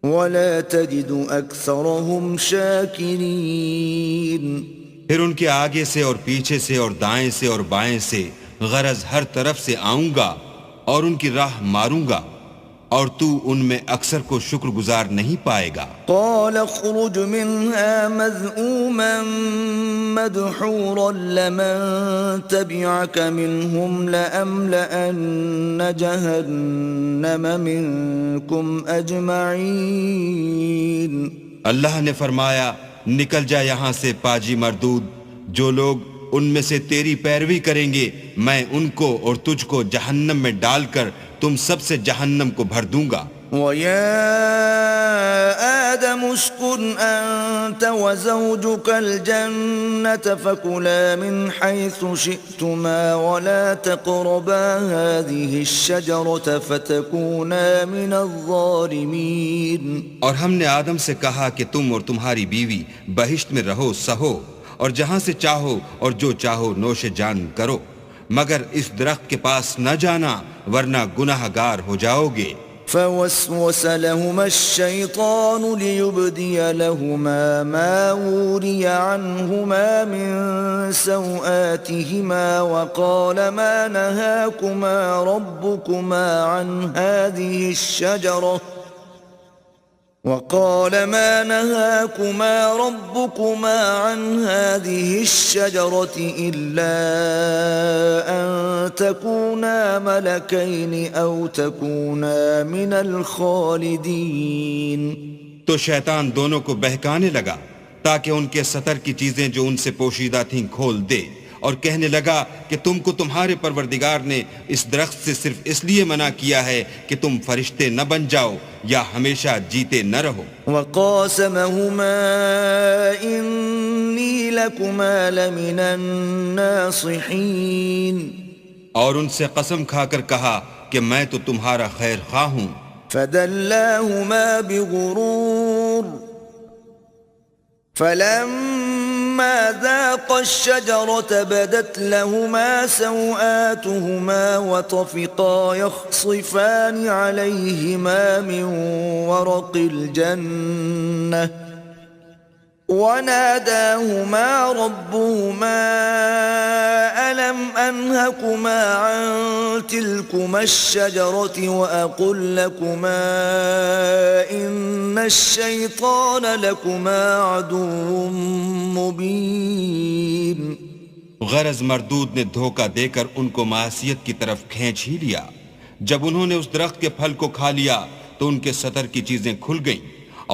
ولا تجد أكثرهم شاكرين۔ پھر ان کے آگے سے اور پیچھے سے اور دائیں سے اور بائیں سے، غرض ہر طرف سے آؤں گا اور ان کی راہ ماروں گا، اور تو ان میں اکثر کو شکر گزار نہیں پائے گا۔ قال اخرج منها مذءوما مدحورا لمن تبعك منهم لأملأن جهنم منكم أجمعين۔ اللہ نے فرمایا نکل جا یہاں سے پاجی مردود، جو لوگ ان میں سے تیری پیروی کریں گے میں ان کو اور تجھ کو جہنم میں ڈال کر تم سب سے جہنم کو بھر دوں گا۔ وَيَا آدَمُ اسْكُنْ أَنْتَ وَزَوْجُكَ الْجَنَّةَ فَكُلَا مِنْ حَيْثُ شِئْتُمَا وَلَا تَقْرَبَا هَذِهِ الشَّجَرَةَ فَتَكُونَا مِنَ الظَّالِمِينَ۔ اور ہم نے آدم سے کہا کہ تم اور تمہاری بیوی بہشت میں رہو سہو، اور جہاں سے چاہو اور جو چاہو نوش جان کرو، مگر اس درخت کے پاس نہ جانا ورنہ گناہ گار ہو جاؤ گے۔ فوسوس لهما الشيطان ليبدي لهما ما وري عنهما من سوآتهما وقال ما نهاكما ربكما عن هذه الشجرة إلا أن تكونا ملكين أو تكونا من الخالدين۔ تو شیطان دونوں کو بہکانے لگا تاکہ ان کے سطر کی چیزیں جو ان سے پوشیدہ تھیں کھول دے، اور کہنے لگا کہ تم کو تمہارے پروردگار نے اس درخت سے صرف اس لیے منع کیا ہے کہ تم فرشتے نہ بن جاؤ یا ہمیشہ جیتے نہ رہو۔ وَقَاسَمَهُمَا إِنِّي لَكُمَا لَمِنَ النَّاصِحِينَ۔ اور ان سے قسم کھا کر کہا کہ میں تو تمہارا خیر خواہ ہوں۔ فَدَلَّاهُمَا بِغُرُورٍ فَلَمَّا ذَاقَا الشَّجَرَةَ بَدَتْ لَهُمَا سَوْآتُهُمَا وَطَفِقَا يَخْصِفَانِ عَلَيْهِمَا مِنْ وَرَقِ الْجَنَّةِ وناداهما ربهما أنهكما عن تلكما الشجرة وأقل لكما إن الشيطان لكما عدو مبين. غرض مردود نے دھوکہ دے کر ان کو معصیت کی طرف کھینچ ہی لیا. جب انہوں نے اس درخت کے پھل کو کھا لیا تو ان کے سطر کی چیزیں کھل گئیں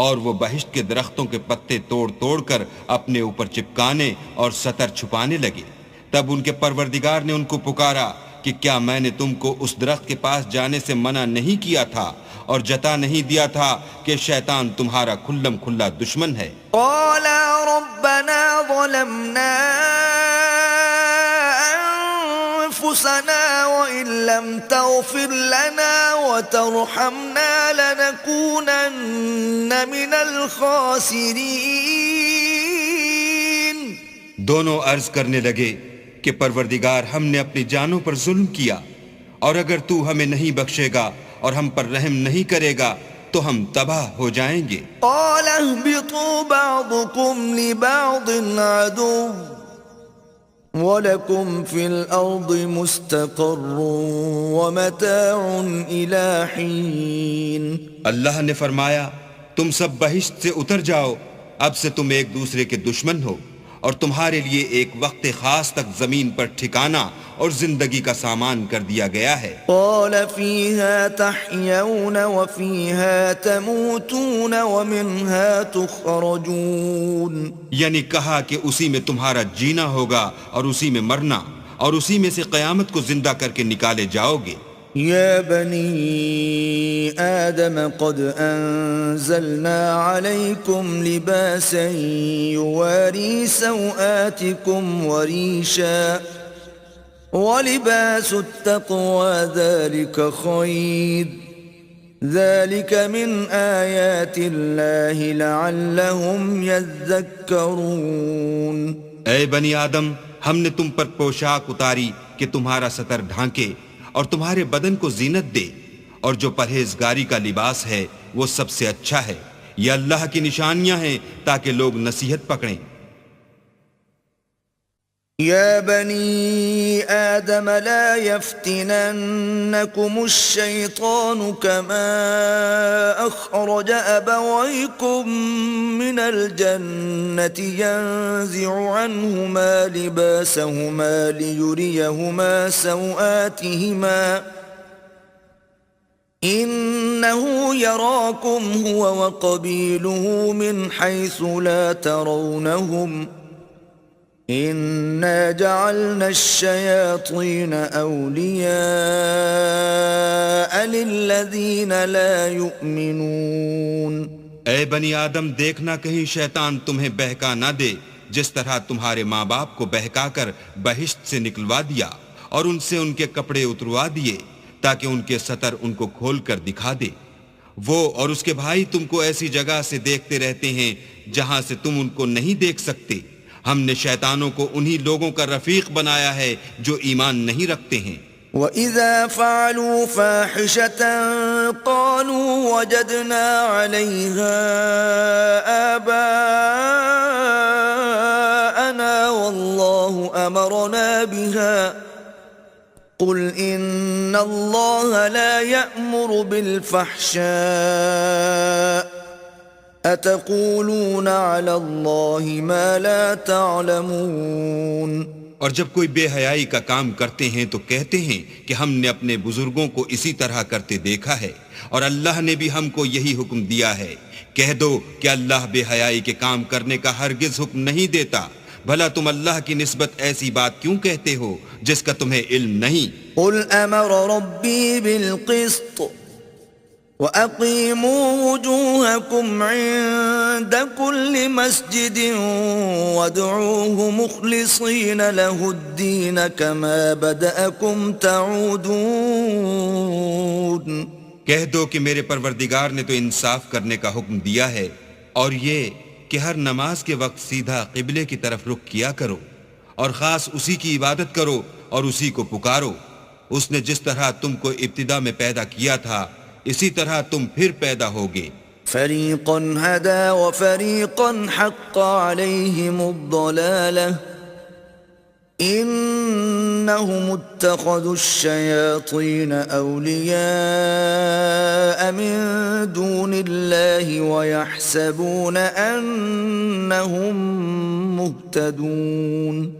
اور وہ بہشت کے درختوں کے پتے توڑ توڑ کر اپنے اوپر چپکانے اور سطر چھپانے لگے. تب ان کے پروردگار نے ان کو پکارا کہ کیا میں نے تم کو اس درخت کے پاس جانے سے منع نہیں کیا تھا اور جتا نہیں دیا تھا کہ شیطان تمہارا کھلم کھلا دشمن ہے. قالا ربنا ظلمنا أنفسنا وإن لم تغفر لنا وترحمنا لنكونن من الخاسرين. دونوں عرض کرنے لگے کہ پروردگار ہم نے اپنی جانوں پر ظلم کیا اور اگر تو ہمیں نہیں بخشے گا اور ہم پر رحم نہیں کرے گا تو ہم تباہ ہو جائیں گے. قال اهبطوا بعضكم لبعض عدو وَلَكُمْ فِي الْأَرْضِ مُسْتَقَرٌّ وَمَتَاعٌ إِلَى حِينٍ. اللہ نے فرمایا تم سب بہشت سے اتر جاؤ، اب سے تم ایک دوسرے کے دشمن ہو اور تمہارے لیے ایک وقت خاص تک زمین پر ٹھکانہ اور زندگی کا سامان کر دیا گیا ہے. قال فيها تحيون وفيها تموتون ومنها تخرجون. یعنی کہا کہ اسی میں تمہارا جینا ہوگا اور اسی میں مرنا اور اسی میں سے قیامت کو زندہ کر کے نکالے جاؤ گے. يا بني آدم قد أنزلنا عليكم لباسا يواري سوآتكم وريشا ولباس التقوى ذلك خير ذلك من آيات الله لعلهم يذكرون. اے بنی آدم، ہم نے تم پر پوشاک اتاری کہ تمہارا سطر ڈھانکے اور تمہارے بدن کو زینت دے، اور جو پرہیزگاری کا لباس ہے وہ سب سے اچھا ہے. یہ اللہ کی نشانیاں ہیں تاکہ لوگ نصیحت پکڑیں. يا بني آدم لا يفتننكم الشيطان كما أخرج أبويكم من الجنة ينزع عنهما لباسهما ليريهما سوآتهما إنه يراكم هو وقبيله من حيث لا ترونهم إِنَّا جَعَلْنَا الشَّيَاطِينَ أَوْلِيَاءَ لِلَّذِينَ لَا يُؤْمِنُونَ. اے بنی آدم، دیکھنا کہیں شیطان تمہیں بہکا نہ دے جس طرح تمہارے ماں باپ کو بہکا کر بہشت سے نکلوا دیا اور ان سے ان کے کپڑے اتروا دیے تاکہ ان کے سطر ان کو کھول کر دکھا دے. وہ اور اس کے بھائی تم کو ایسی جگہ سے دیکھتے رہتے ہیں جہاں سے تم ان کو نہیں دیکھ سکتے. ہم نے شیطانوں کو انہی لوگوں کا رفیق بنایا ہے جو ایمان نہیں رکھتے ہیں. وَإِذَا فَعَلُوا فَاحِشَةً قَالُوا وَجَدْنَا عَلَيْهَا آبَاءَنَا وَاللَّهُ أَمَرَنَا بِهَا قُلْ إِنَّ اللَّهَ لَا يَأْمُرُ بِالْفَحْشَاءِ أَتَقُولُونَ عَلَى اللَّهِ مَا لَا تَعْلَمُونَ. اور جب کوئی بے حیائی کا کام کرتے ہیں تو کہتے ہیں کہ ہم نے اپنے بزرگوں کو اسی طرح کرتے دیکھا ہے اور اللہ نے بھی ہم کو یہی حکم دیا ہے. کہہ دو کہ اللہ بے حیائی کے کام کرنے کا ہرگز حکم نہیں دیتا. بھلا تم اللہ کی نسبت ایسی بات کیوں کہتے ہو جس کا تمہیں علم نہیں؟ قُلْ أَمَرَ رَبِّي بِالْقِسْطِ وَأَقِيمُوا وُجُوهَكُمْ عِندَ كُلِّ مَسْجِدٍ وَادْعُوهُ مُخْلِصِينَ لَهُ الدِّينَ كَمَا بَدَأَكُمْ تَعُودُونَ. کہہ دو کہ میرے پروردگار نے تو انصاف کرنے کا حکم دیا ہے اور یہ کہ ہر نماز کے وقت سیدھا قبلے کی طرف رخ کیا کرو اور خاص اسی کی عبادت کرو اور اسی کو پکارو. اس نے جس طرح تم کو ابتدا میں پیدا کیا تھا اسی طرح تم پھر پیدا ہوگے. فَرِيقًا هَدَى وَفَرِيقًا حَقَّ عَلَيْهِمُ الضَّلَالَةُ إِنَّ إنهم اتخذوا الشياطين أولياء من دون الله ويحسبون أنهم مهتدون.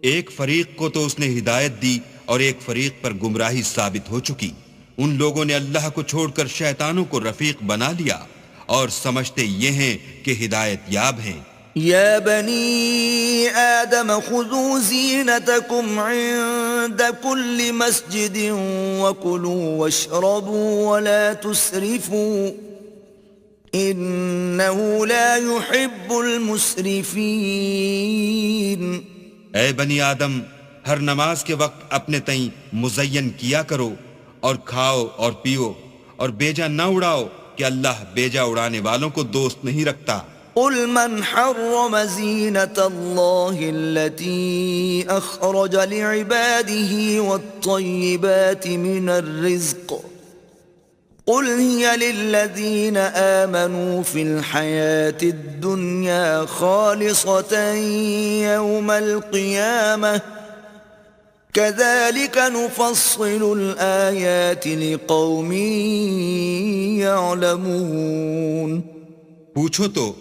ایک فریق کو تو اس نے ہدایت دی اور ایک فریق پر گمراہی ثابت ہو چکی. ان لوگوں نے اللہ کو چھوڑ کر شیطانوں کو رفیق بنا لیا اور سمجھتے یہ ہیں کہ ہدایت یاب ہیں. يا بني آدم خذوا زينتكم عند كل مسجد وكلوا واشربوا ولا تسرفوا إنه لا يحب المسرفين. اے بنی آدم، ہر نماز کے وقت اپنے تئیں مزین کیا کرو اور کھاؤ اور پیو اور بیجا نہ اڑاؤ کہ اللہ بیجا اڑانے والوں کو دوست نہیں رکھتا. قل من حرم زينة الله التي أخرج لعباده والطيبات من الرزق قل هي للذين آمنوا في الحياة الدنيا خالصة يوم القيامة كذلك نفصل الآيات لقوم يعلمون. پوچھو تو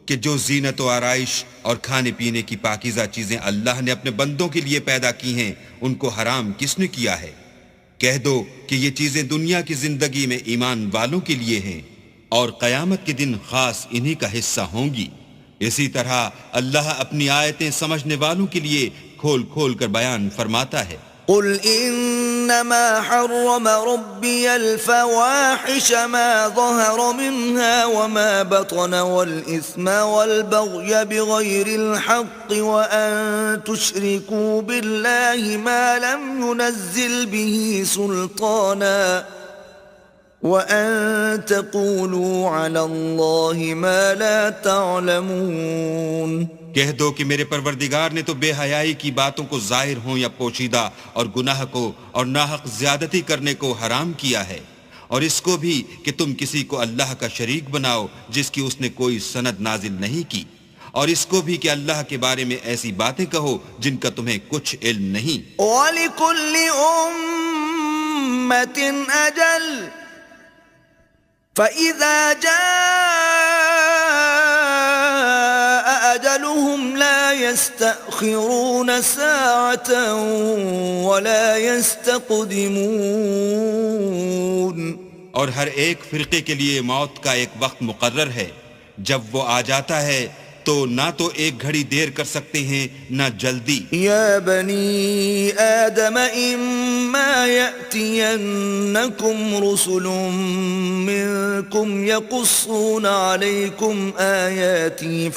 کہ جو زینت و آرائش اور کھانے پینے کی پاکیزہ چیزیں اللہ نے اپنے بندوں کے لیے پیدا کی ہیں ان کو حرام کس نے کیا ہے؟ کہہ دو کہ یہ چیزیں دنیا کی زندگی میں ایمان والوں کے لیے ہیں اور قیامت کے دن خاص انہی کا حصہ ہوں گی. اسی طرح اللہ اپنی آیتیں سمجھنے والوں کے لیے کھول کھول کر بیان فرماتا ہے. قل انما حرم ربي الفواحش ما ظهر منها وما بطن والاثم والبغي بغير الحق وان تشركوا بالله ما لم ينزل به سلطانا وان تقولوا على الله ما لا تعلمون. کہہ دو کہ میرے پروردگار نے تو بے حیائی کی باتوں کو ظاہر ہوں یا پوشیدہ اور گناہ کو اور ناحق زیادتی کرنے کو حرام کیا ہے، اور اس کو بھی کہ تم کسی کو اللہ کا شریک بناؤ جس کی اس نے کوئی سند نازل نہیں کی، اور اس کو بھی کہ اللہ کے بارے میں ایسی باتیں کہو جن کا تمہیں کچھ علم نہیں. وَلِكُلِّ أُمَّةٍ أَجَلٌ فَإِذَا جَاءَ أَجَلُهُمْ لَا يَسْتَأْخِرُونَ سَاعَةً وَلَا يَسْتَقْدِمُونَ. اور ہر ایک فرقے کے لیے موت کا ایک وقت مقرر ہے، جب وہ آ جاتا ہے تو نہ تو ایک گھڑی دیر کر سکتے ہیں نہ جلدی. یا بنی آدم اما یأتینکم رسل منکم یقصون علیکم آیاتی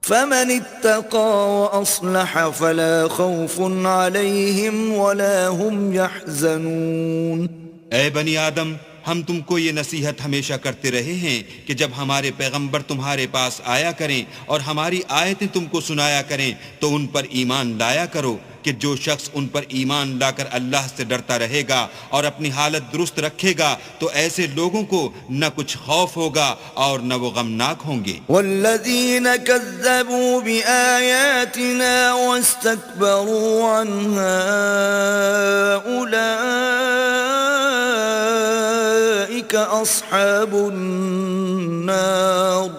فمن اتقى وأصلح فلا خوف عليهم ولا هم يحزنون. اے بنی آدم، ہم تم کو یہ نصیحت ہمیشہ کرتے رہے ہیں کہ جب ہمارے پیغمبر تمہارے پاس آیا کریں اور ہماری آیتیں تم کو سنایا کریں تو ان پر ایمان لایا کرو کہ جو شخص ان پر ایمان لا کر اللہ سے ڈرتا رہے گا اور اپنی حالت درست رکھے گا تو ایسے لوگوں کو نہ کچھ خوف ہوگا اور نہ وہ غمناک ہوں گے. والذین کذبوا بآیاتنا واستکبروا عنها اولئک اصحاب النار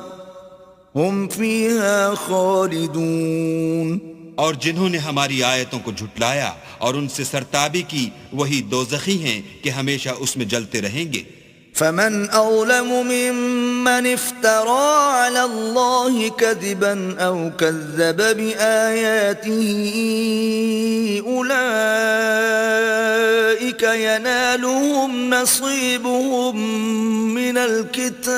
هم فیها خالدون. اور جنہوں نے ہماری آیتوں کو جھٹلایا اور ان سے سرتابی کی وہی دوزخی ہیں کہ ہمیشہ اس میں جلتے رہیں گے. فمن اظلم ممن افترى على الله كذبا او كذب بآياته اولئك ينالهم نصيبهم من الكتاب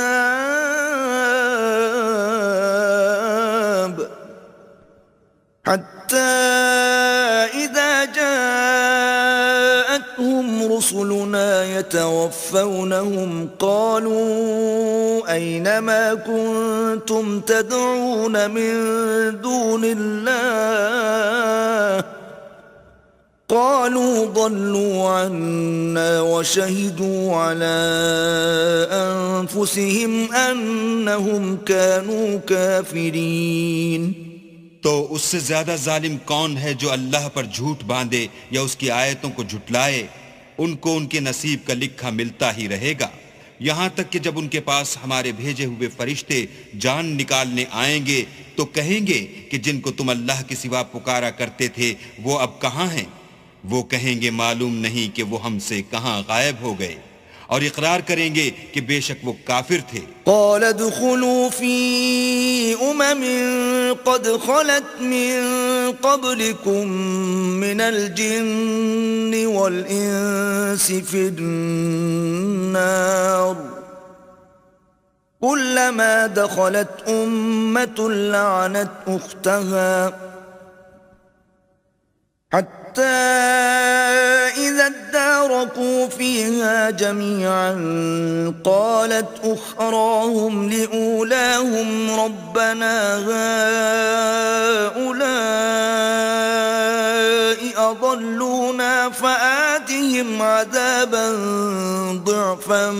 حتى إذا جاءتهم رسلنا يتوفونهم قالوا أين ما كنتم تدعون من دون الله قالوا ضلوا عنا وشهدوا على أنفسهم أنهم كانوا كافرين. تو اس سے زیادہ ظالم کون ہے جو اللہ پر جھوٹ باندھے یا اس کی آیتوں کو جھٹلائے؟ ان کو ان کے نصیب کا لکھا ملتا ہی رہے گا، یہاں تک کہ جب ان کے پاس ہمارے بھیجے ہوئے فرشتے جان نکالنے آئیں گے تو کہیں گے کہ جن کو تم اللہ کے سوا پکارا کرتے تھے وہ اب کہاں ہیں؟ وہ کہیں گے معلوم نہیں کہ وہ ہم سے کہاں غائب ہو گئے، اور اقرار کریں گے کہ بے شک وہ کافر تھے۔ قال ادخلوا في قد خلت من قبلكم من الجن والإنس في النار كلما دخلت أمة لعنت أختها حتى إذا اداركوا فيها جميعا قالت أخراهم لأولاهم ربنا هؤلاء أضلونا فآتهم عذابا ضعفا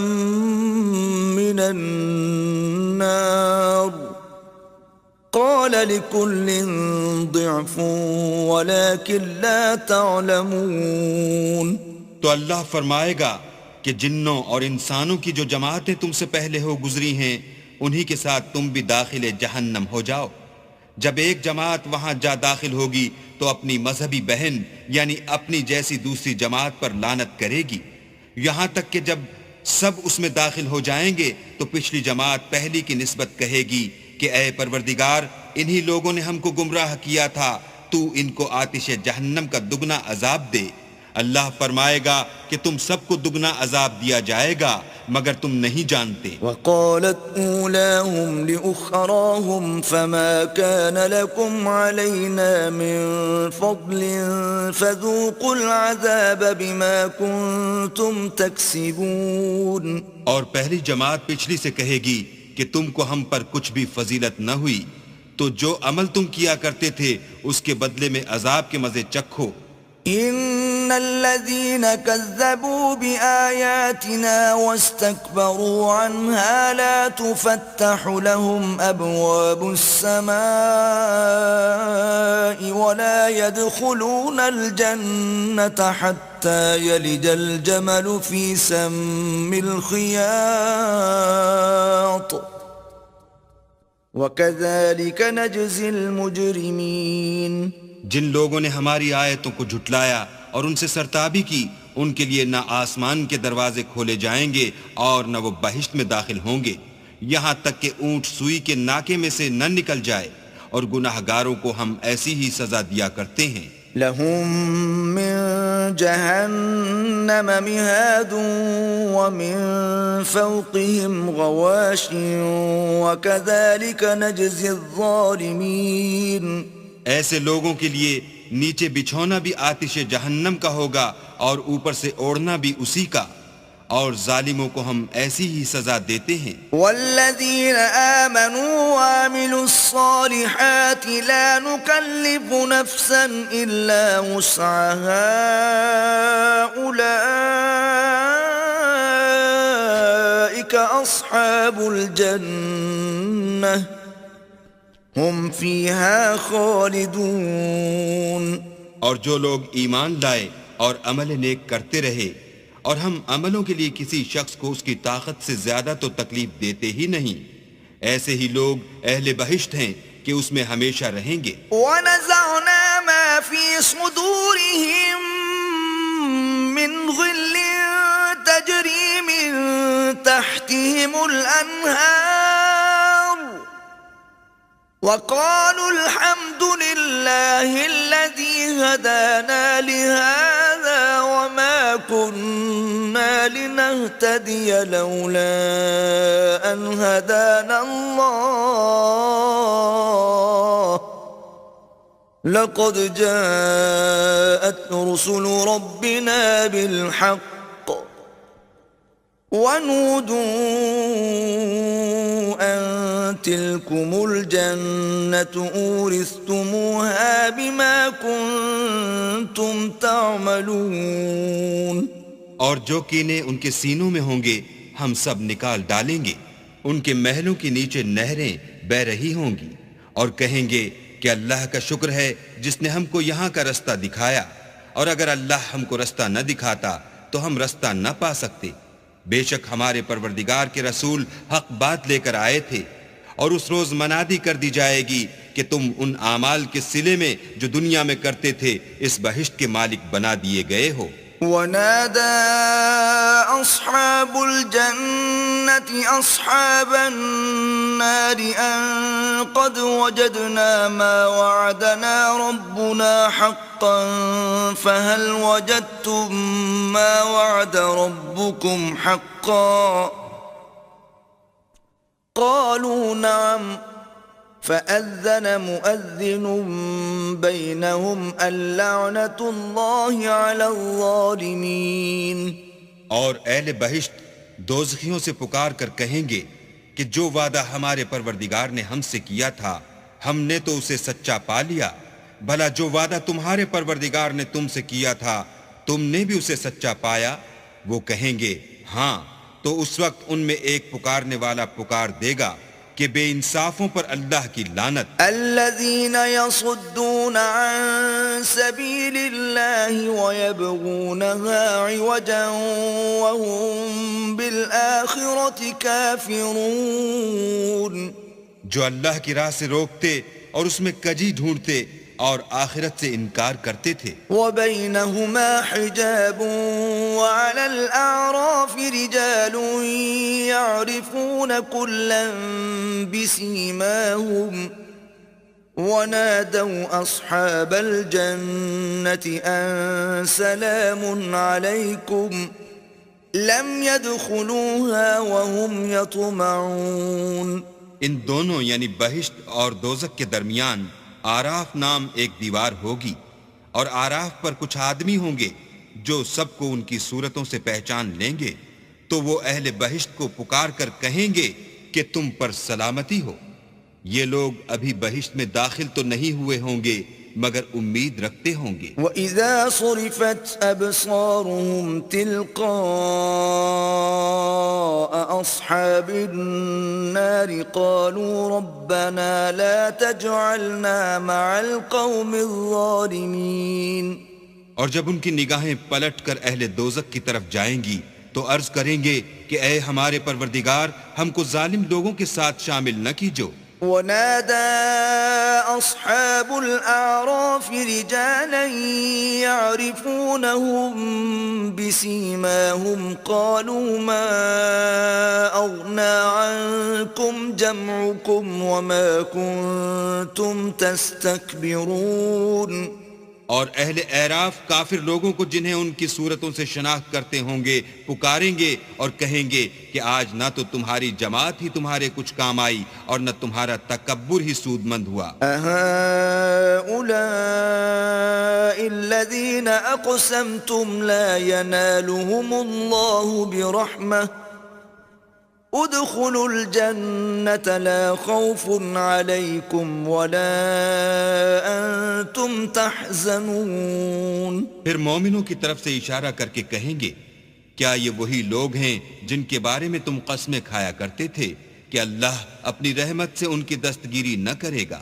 من النار قال لكل ضعف ولكن لا تعلمون۔ تو اللہ فرمائے گا کہ جنوں اور انسانوں کی جو جماعتیں تم سے پہلے ہو گزری ہیں انہی کے ساتھ تم بھی داخل جہنم ہو جاؤ۔ جب ایک جماعت وہاں جا داخل ہوگی تو اپنی مذہبی بہن یعنی اپنی جیسی دوسری جماعت پر لعنت کرے گی، یہاں تک کہ جب سب اس میں داخل ہو جائیں گے تو پچھلی جماعت پہلی کی نسبت کہے گی کہ اے پروردگار انہی لوگوں نے ہم کو گمراہ کیا تھا، تو ان کو آتش جہنم کا دگنا عذاب دے۔ اللہ فرمائے گا کہ تم سب کو دگنا عذاب دیا جائے گا مگر تم نہیں جانتے۔ وقالت اولاهم لأخراهم فما كان لكم علينا من فضل فذوقوا العذاب بما كنتم تكسبون۔ اور پہلی جماعت پچھلی سے کہے گی کہ تم کو ہم پر کچھ بھی فضیلت نہ ہوئی، تو جو عمل تم کیا کرتے تھے اس کے بدلے میں عذاب کے مزے چکھو۔ ان الذين كذبوا بآياتنا واستكبروا عنها لا تفتح لهم ابواب السماء ولا يدخلون الجنة حتى يلج الجمل في سم الخياط وكذلك نجزي المجرمين۔ جن لوگوں نے ہماری آیتوں کو جھٹلایا اور ان سے سرتابی کی ان کے لیے نہ آسمان کے دروازے کھولے جائیں گے اور نہ وہ بہشت میں داخل ہوں گے یہاں تک کہ اونٹ سوئی کے ناکے میں سے نہ نکل جائے، اور گناہگاروں کو ہم ایسی ہی سزا دیا کرتے ہیں۔ لهم من جهنم مهاد ومن فوقهم غواش وكذلك نجزي الظالمين۔ ایسے لوگوں کے لیے نیچے بچھونا بھی آتش جہنم کا ہوگا اور اوپر سے اوڑھنا بھی اسی کا، اور ظالموں کو ہم ایسی ہی سزا دیتے ہیں۔ والذین آمنوا وعملوا الصالحات لا نکلف نفسا الا وسعها اولئک اصحاب الجنہ ہم فیہا خالدون۔ اور جو لوگ ایمان لائے اور عمل نیک کرتے رہے اور ہم عملوں کے لیے کسی شخص کو اس کی طاقت سے زیادہ تو تکلیف دیتے ہی نہیں، ایسے ہی لوگ اہل بہشت ہیں کہ اس میں ہمیشہ رہیں گے۔ وَنَزَعْنَا مَا فِي صُدُورِهِم مِّن غِلٍّ تَجْرِي مِن تَحْتِهِمُ الْأَنْهَارُ وَقَالُوا الْحَمْدُ لِلَّهِ الَّذِي هَدَانَا لِهَذَا وَمَا كُنَّا لِنَهْتَدِيَ لَوْلَا أَنْ هَدَانَا اللَّهُ لَقَدْ جَاءَتْ رُسُلُ رَبِّنَا بِالْحَقِّ وَنُودُوا أَن تِلْكُمُ الْجَنَّةُ أُورِثْتُمُوهَا بِمَا كُنتُمْ تَعْمَلُونَ۔ اور جو کینے ان کے سینوں میں ہوں گے ہم سب نکال ڈالیں گے، ان کے محلوں کے نیچے نہریں بہ رہی ہوں گی، اور کہیں گے کہ اللہ کا شکر ہے جس نے ہم کو یہاں کا رستہ دکھایا، اور اگر اللہ ہم کو رستہ نہ دکھاتا تو ہم رستہ نہ پا سکتے۔ بے شک ہمارے پروردگار کے رسول حق بات لے کر آئے تھے، اور اس روز منادی کر دی جائے گی کہ تم ان اعمال کے صلے میں جو دنیا میں کرتے تھے اس بہشت کے مالک بنا دیے گئے ہو۔ ونادى أصحاب الجنة أصحاب النار أن قد وجدنا ما وعدنا ربنا حقا فهل وجدتم ما وعد ربكم حقا قالوا نعم فأذن مؤذن بينهم اللعنة الله على الظالمين۔ اور اہل بہشت دوزخیوں سے پکار کر کہیں گے کہ جو وعدہ ہمارے پروردگار نے ہم سے کیا تھا ہم نے تو اسے سچا پا لیا، بھلا جو وعدہ تمہارے پروردگار نے تم سے کیا تھا تم نے بھی اسے سچا پایا؟ وہ کہیں گے ہاں، تو اس وقت ان میں ایک پکارنے والا پکار دے گا کہ بے انصافوں پر اللہ کی لعنت۔ الذين يصدون عن سبيل الله ويبغونها عوجا وهم بالآخرة كافرون، جو اللہ کی راہ سے روکتے اور اس میں کجی ڈھونڈتے اور آخرت سے انکار کرتے تھے۔ وبينهما حجاب وعلى الأعراف رجال يعرفون كلا بسيماهم ونادوا أصحاب الجنة أن سلام عليكم لم يدخلوها وهم يطمعون۔ ان دونوں یعنی بہشت اور دوزخ کے درمیان آراف نام ایک دیوار ہوگی، اور آراف پر کچھ آدمی ہوں گے جو سب کو ان کی صورتوں سے پہچان لیں گے، تو وہ اہل بہشت کو پکار کر کہیں گے کہ تم پر سلامتی ہو۔ یہ لوگ ابھی بہشت میں داخل تو نہیں ہوئے ہوں گے مگر امید رکھتے ہوں گے۔ وَإِذَا صُرِفَتْ أَبْصَارُهُمْ تِلْقَاءَ أَصْحَابِ النَّارِ قَالُوا رَبَّنَا لَا تَجْعَلْنَا مَعَ الْقَوْمِ الظَّالِمِينَ۔ اور جب ان کی نگاہیں پلٹ کر اہل دوزخ کی طرف جائیں گی تو عرض کریں گے کہ اے ہمارے پروردگار ہم کو ظالم لوگوں کے ساتھ شامل نہ کیجو۔ ونادى أصحاب الأعراف رجالا يعرفونهم بسيماهم قالوا ما أغنى عنكم جمعكم وما كنتم تستكبرون۔ اور اہل اعراف کافر لوگوں کو جنہیں ان کی صورتوں سے شناخت کرتے ہوں گے پکاریں گے اور کہیں گے کہ آج نہ تو تمہاری جماعت ہی تمہارے کچھ کام آئی اور نہ تمہارا تکبر ہی سود مند ہوا۔ أهؤلاء الذين أقسمتم لا ينالهم الله برحمة ادخلوا الجنة لا خوف عليكم ولا أنتم تحزنون۔ پھر مومنوں کی طرف سے اشارہ کر کے کہیں گے کیا یہ وہی لوگ ہیں جن کے بارے میں تم قسمیں کھایا کرتے تھے کہ اللہ اپنی رحمت سے ان کی دستگیری نہ کرے گا؟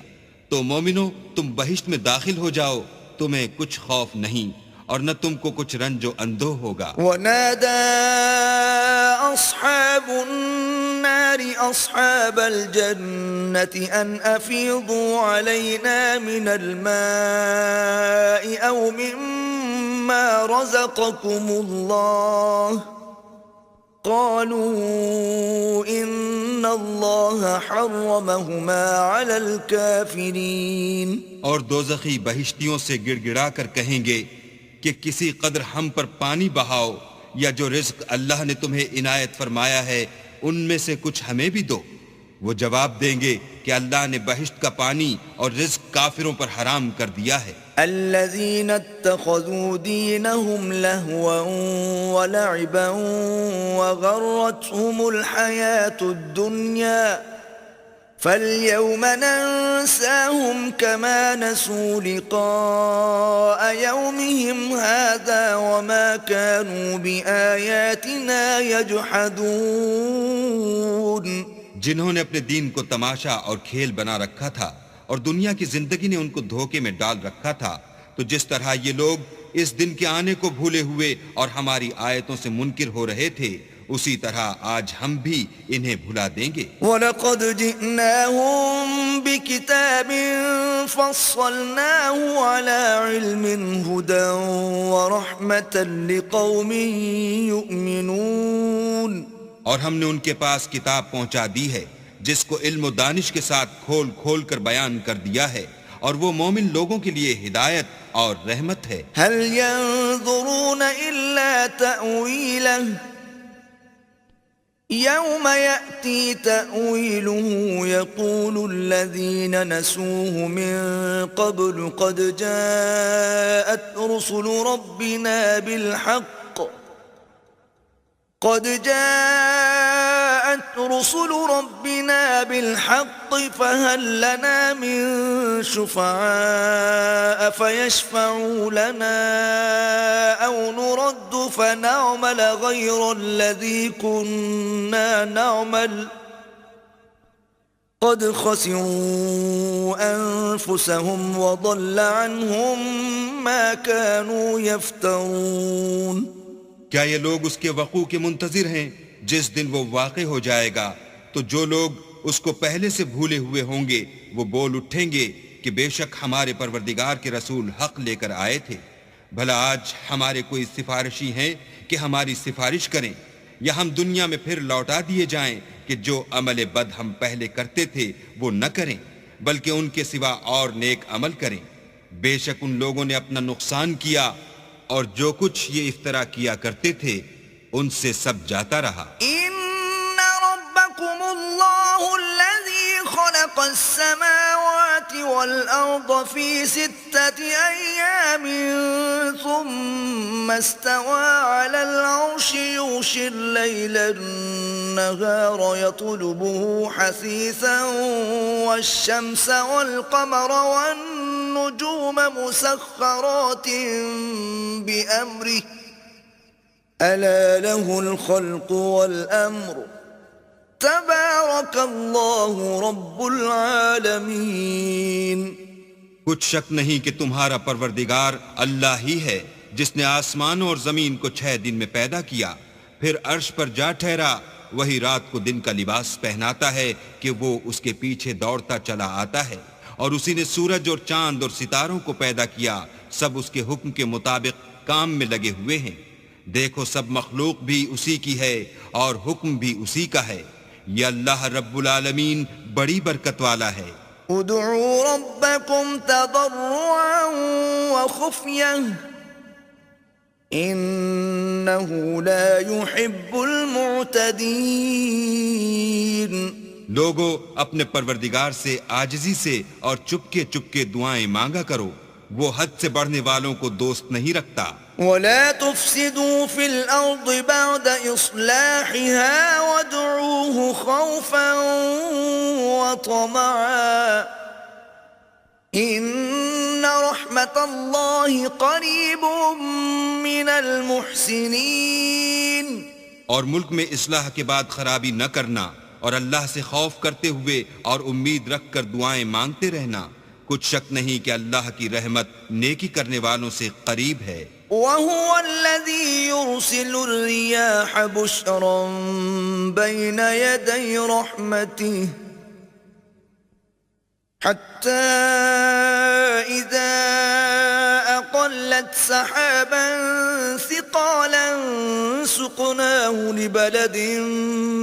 تو مومنوں تم بہشت میں داخل ہو جاؤ، تمہیں کچھ خوف نہیں اور نہ تم کو کچھ رنج و اندوہ ہوگا۔ ونادى أصحاب النار أصحاب الجنة أن أفيضوا علينا من الماء أو مما رزقكم الله قالوا إن الله حرمهما على الكافرين۔ اور دوزخی بہشتیوں سے گڑ گڑا کر کہیں گے کہ کسی قدر ہم پر پانی بہاؤ یا جو رزق اللہ نے تمہیں عنایت فرمایا ہے ان میں سے کچھ ہمیں بھی دو۔ وہ جواب دیں گے کہ اللہ نے بہشت کا پانی اور رزق کافروں پر حرام کر دیا ہے۔ الذين اتخذوا دينهم لهوا ولعبا وغرتهم الحياة الدنيا فاليوم ننساهم كما نسوا لقاء يومهم هذا وما كانوا بآياتنا يجحدون۔ جنہوں نے اپنے دین کو تماشا اور کھیل بنا رکھا تھا اور دنیا کی زندگی نے ان کو دھوکے میں ڈال رکھا تھا. تو جس طرح یہ لوگ اس دن کے آنے کو بھولے ہوئے اور ہماری آیتوں سے منکر ہو رہے تھے، اسی طرح آج ہم بھی انہیں بھلا دیں گے. وَلَقَدْ جِئْنَاهُمْ بِكِتَابٍ فَصَّلْنَاهُ عَلَى عِلْمٍ هُدًى وَرَحْمَةً لِقَوْمٍ يُؤْمِنُونَ. اور ہم نے ان کے پاس کتاب پہنچا دی ہے جس کو علم و دانش کے ساتھ کھول کھول کر بیان کر دیا ہے، اور وہ مومن لوگوں کے لیے ہدایت اور رحمت ہے. هَلْ يَنظُرُونَ إِلَّا تَأْوِيلَهُ يَوْمَ يَأْتِي تَأْوِيلُهُ يَقُولُ الَّذِينَ نَسُوهُ مِن قَبْلُ قَدْ جَاءَتْ رُسُلُ رَبِّنَا بِالْحَقِّ فَهَلْ لَنَا مِن شُفَعَاءَ فَيَشْفَعُوا لَنَا أَوْ نُرَدُّ فَنَعْمَلَ غَيْرَ الَّذِي كُنَّا نَعْمَلُ قَدْ خَسِرُوا أَنفُسَهُمْ وَضَلَّ عَنْهُمْ مَا كَانُوا يَفْتَرُونَ. کیا یہ لوگ اس کے وقوع کے منتظر ہیں جس دن وہ واقع ہو جائے گا؟ تو جو لوگ اس کو پہلے سے بھولے ہوئے ہوں گے وہ بول اٹھیں گے کہ بے شک ہمارے پروردگار کے رسول حق لے کر آئے تھے. بھلا آج ہمارے کوئی سفارشی ہیں کہ ہماری سفارش کریں، یا ہم دنیا میں پھر لوٹا دیے جائیں کہ جو عمل بد ہم پہلے کرتے تھے وہ نہ کریں بلکہ ان کے سوا اور نیک عمل کریں. بے شک ان لوگوں نے اپنا نقصان کیا اور جو کچھ یہ افترا کیا کرتے تھے ان سے سب جاتا رہا. إِنَّ رَبَّكُمُ اللَّهُ الَّذِي خَلَقَ السَّمَاوَاتِ وَالْأَرْضَ فِي 6 أَيَّامٍ ثُمَّ اسْتَوَى عَلَى الْعَرْشِ يُغْشِي اللَّيْلَ النَّهَارَ يَطْلُبُهُ حَثِيثًا وَالشَّمْسَ وَالْقَمَرَ وَالنُّجُومَ مُسَخَّرَاتٍ بِأَمْرِهِ أَلَا لَهُ الْخَلْقُ وَالْأَمْرُ تَبَارَكَ اللَّهُ رَبُّ الْعَالَمِينَ. کچھ شک نہیں کہ تمہارا پروردگار اللہ ہی ہے جس نے آسمانوں اور زمین کو 6 دن میں پیدا کیا، پھر عرش پر جا ٹھہرا. وہی رات کو دن کا لباس پہناتا ہے کہ وہ اس کے پیچھے دوڑتا چلا آتا ہے، اور اسی نے سورج اور چاند اور ستاروں کو پیدا کیا، سب اس کے حکم کے مطابق کام میں لگے ہوئے ہیں. دیکھو سب مخلوق بھی اسی کی ہے اور حکم بھی اسی کا ہے. یہ اللہ رب العالمین بڑی برکت والا ہے. ادعوا ربكم تضرعا وخفية إنه لا يحب المعتدين. لوگو اپنے پروردگار سے عاجزی سے اور چپکے چپکے دعائیں مانگا کرو، وہ حد سے بڑھنے والوں کو دوست نہیں رکھتا. ولا تفسدوا في الأرض بعد إصلاحها وادعوه خوفا وطمعا إن رحمة الله قريب من المحسنين. اور ملک میں اصلاح کے بعد خرابی نہ کرنا، اور اللہ سے خوف کرتے ہوئے اور امید رکھ کر دعائیں مانگتے رہنا. کچھ شک نہیں کہ اللہ کی رحمت نیکی کرنے والوں سے قریب ہے. وَهُوَ الَّذِي يُرْسِلُ الرِّيَاحَ بُشْرًا بَيْنَ يَدَيْ رَحْمَتِهِ حَتَّى إِذَا أَقَلَّتْ سَحَابًا ثِقَالًا سُقْنَاهُ لِبَلَدٍ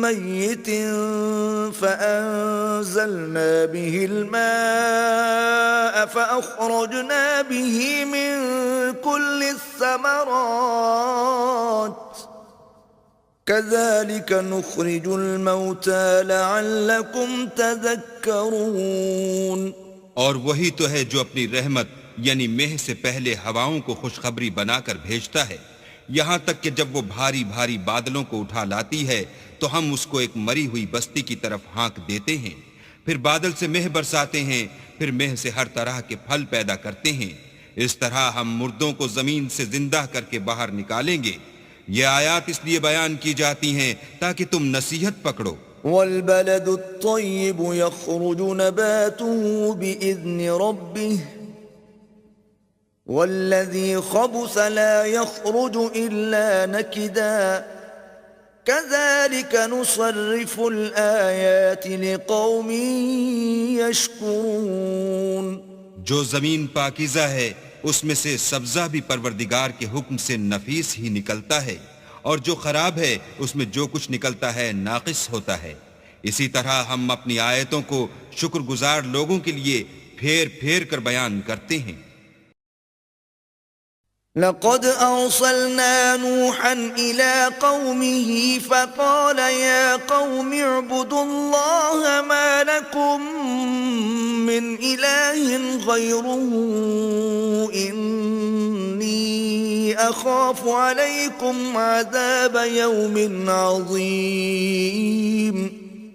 مَّيِّتٍ فَأَنزَلْنَا بِهِ الْمَاءَ فَأَخْرَجْنَا بِهِ مِن كُلِّ الثَّمَرَاتِ كَذَلِكَ نُخْرِجُ الْمَوْتَى لَعَلَّكُمْ تَذَكَّرُونَ. اور وہی تو ہے جو اپنی رحمت یعنی مہ سے پہلے ہواؤں کو خوشخبری بنا کر بھیجتا ہے، یہاں تک کہ جب وہ بھاری بھاری بادلوں کو اٹھا لاتی ہے تو ہم اس کو ایک مری ہوئی بستی کی طرف ہانک دیتے ہیں، پھر بادل سے مہ برساتے ہیں، پھر مہ سے ہر طرح کے پھل پیدا کرتے ہیں. اس طرح ہم مردوں کو زمین سے زندہ کر کے باہر نکالیں گے. یہ آیات اس لیے بیان کی جاتی ہیں تاکہ تم نصیحت پکڑو. والبلد الطيب يخرج نباته بإذن ربه والذي خبث لا يخرج إلا نكدا كذلك نصرف الآيات لقوم يشكرون. جو زمین پاکیزہ ہے اس میں سے سبزہ بھی پروردگار کے حکم سے نفیس ہی نکلتا ہے، اور جو خراب ہے اس میں جو کچھ نکلتا ہے ناقص ہوتا ہے. اسی طرح ہم اپنی آیتوں کو شکر گزار لوگوں کے لیے پھیر پھیر کر بیان کرتے ہیں. لقد أرسلنا نوحا إلى قومه فقال يا قوم اعبدوا الله ما لكم من إله غيره إني أخاف عليكم عذاب يوم عظيم.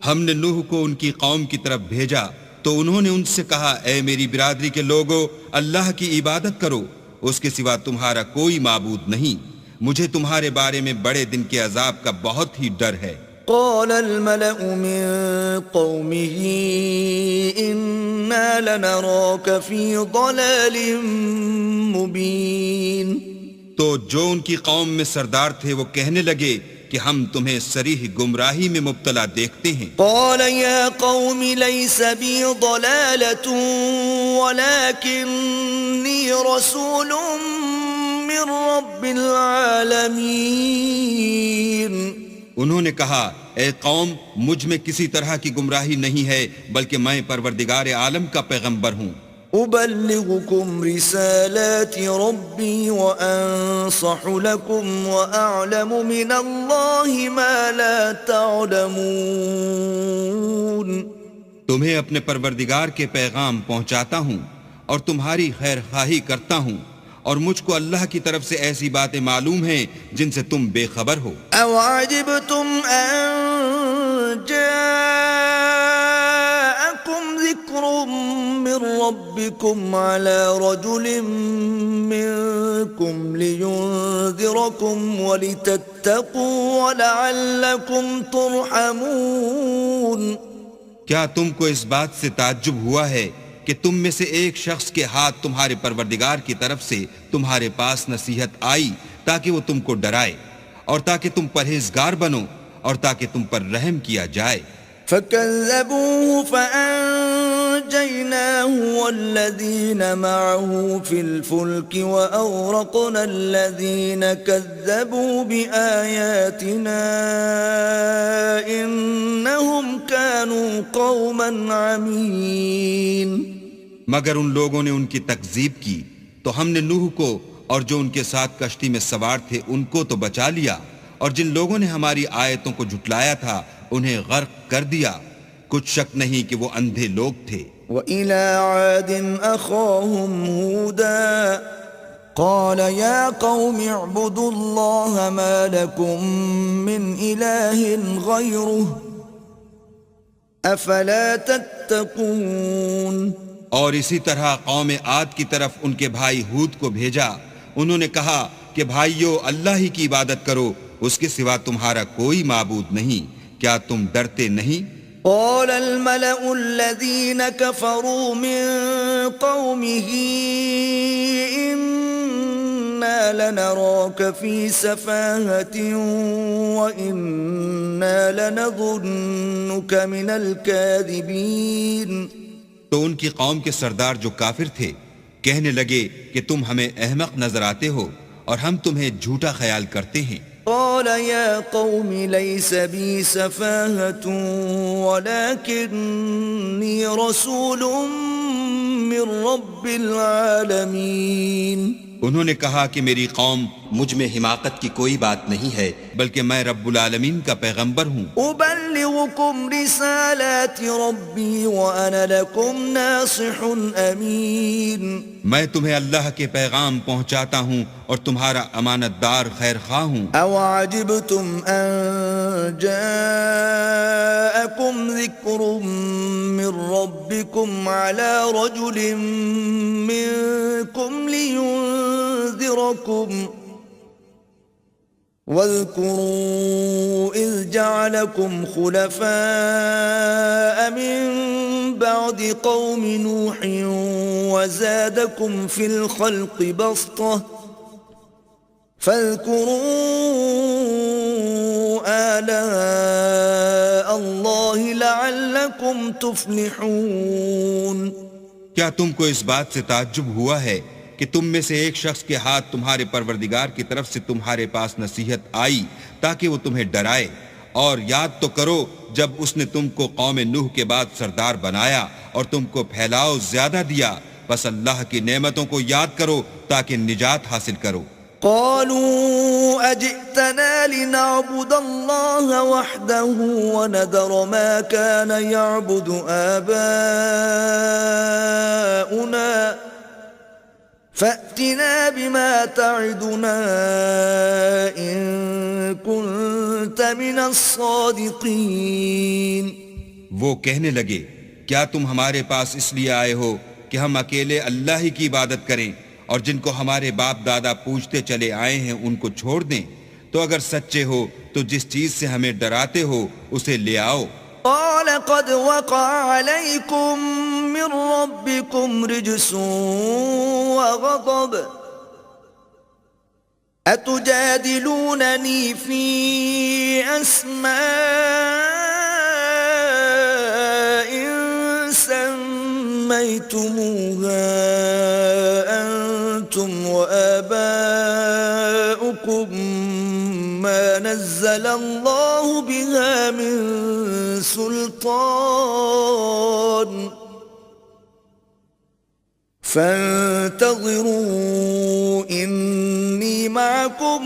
ہم نے نوح کو ان کی قوم کی طرف بھیجا تو انہوں نے ان سے کہا، اے میری برادری کے لوگو، اللہ کی عبادت کرو، اس کے سوا تمہارا کوئی معبود نہیں، مجھے تمہارے بارے میں بڑے دن کے عذاب کا بہت ہی ڈر ہے. قال الملأ من قومه إنا لنراك في ضلال مبين. تو جو ان کی قوم میں سردار تھے وہ کہنے لگے کہ ہم تمہیں صریح گمراہی میں مبتلا دیکھتے ہیں. قال يا قوم ليس بي ضلالة ولكني رسول من رب العالمين. انہوں نے کہا، اے قوم، مجھ میں کسی طرح کی گمراہی نہیں ہے، بلکہ میں پروردگار عالم کا پیغمبر ہوں. أبلغكم رسالات ربي وأنصح لكم وأعلم من الله ما لا تعلمون. تمہیں اپنے پروردگار کے پیغام پہنچاتا ہوں اور تمہاری خیر خواہی کرتا ہوں، اور مجھ کو اللہ کی طرف سے ایسی باتیں معلوم ہیں جن سے تم بے خبر ہو. أو عجبتم أن جاءكم ذكر من ربكم على رجل منكم لينذركم ولتتقوا ولعلكم ترحمون. کیا تم کو اس بات سے تعجب ہوا ہے کہ تم میں سے ایک شخص کے ہاتھ تمہارے پروردگار کی طرف سے تمہارے پاس نصیحت آئی تاکہ وہ تم کو ڈرائے اور تاکہ تم پرہیزگار بنو اور تاکہ تم پر رحم کیا جائے. فكذبوه فأنجيناه والذين معه في الفلك وأغرقنا الذين كذبوا بآياتنا إنهم كانوا قوما عمين. مگر ان لوگوں نے ان کی تکذیب کی تو ہم نے نوح کو اور جو ان کے ساتھ کشتی میں سوار تھے ان کو تو بچا لیا، اور جن لوگوں نے ہماری آیتوں کو جھٹلایا تھا انہیں غرق کر دیا. کچھ شک نہیں کہ وہ اندھے لوگ تھے. وَإِلَىٰ عَادٍ أَخَاهُمْ هُودًا قَالَ يَا قَوْمِ اعْبُدُوا اللَّهَ مَا لَكُمْ مِنْ إِلَٰهٍ غَيْرُهُ أَفَلَا تَتَّقُونَ. اور اسی طرح قوم عاد کی طرف ان کے بھائی ہود کو بھیجا. انہوں نے کہا کہ بھائیو، اللہ ہی کی عبادت کرو، اس کے سوا تمہارا کوئی معبود نہیں، کیا تم ڈرتے نہیں؟ قال الملأ الذين كفروا من قومه إنا لنراك في سفاهة وإنا لنظنك من الكاذبين. تو ان کی قوم کے سردار جو کافر تھے کہنے لگے کہ تم ہمیں احمق نظر آتے ہو اور ہم تمہیں جھوٹا خیال کرتے ہیں. قال يا قوم ليس بي سفاهة ولكني رسول من رب العالمين. انہوں نے کہا کہ میری قوم، مجھ میں حماقت کی کوئی بات نہیں ہے، بلکہ میں رب العالمین کا پیغمبر ہوں. أبلغكم رسالات ربي وأنا لكم ناصح أمين. میں تمہیں اللہ کے پیغام پہنچاتا ہوں اور تمہارا امانت دار خیر خواہ ہوں. أو عجبتم أن جاءكم ذكر من ربكم على رجل منكم لينذركم واذكروا إذ جعلكم خلفاء من بعد قوم نوح وزادكم في الخلق بسطة فاذكروا آلاء الله لعلكم تفلحون. کیا تم کو اس بات سے تعجب ہوا ہے کہ تم میں سے ایک شخص کے ہاتھ تمہارے پروردگار کی طرف سے تمہارے پاس نصیحت آئی تاکہ وہ تمہیں ڈرائے؟ اور یاد تو کرو جب اس نے تم کو قوم نوح کے بعد سردار بنایا اور تم کو پھیلاؤ زیادہ دیا. بس اللہ کی نعمتوں کو یاد کرو تاکہ نجات حاصل کرو. قالوا أجئتنا لنعبد الله وحده وندر ما كان يعبد آباؤنا فأتنا بما تعدنا إن كنت من الصادقين. وہ کہنے لگے کیا تم ہمارے پاس اس لیے آئے ہو کہ ہم اکیلے اللہ ہی کی عبادت کریں اور جن کو ہمارے باپ دادا پوجتے چلے آئے ہیں ان کو چھوڑ دیں؟ تو اگر سچے ہو تو جس چیز سے ہمیں ڈراتے ہو اسے لے آؤ. قال قد وقع عليكم من ربكم رجس وغضب أتجادلونني في أسماء سميتموها أنتم وآباؤكم ما نزل الله بها من سلطان فانتظروا إني معكم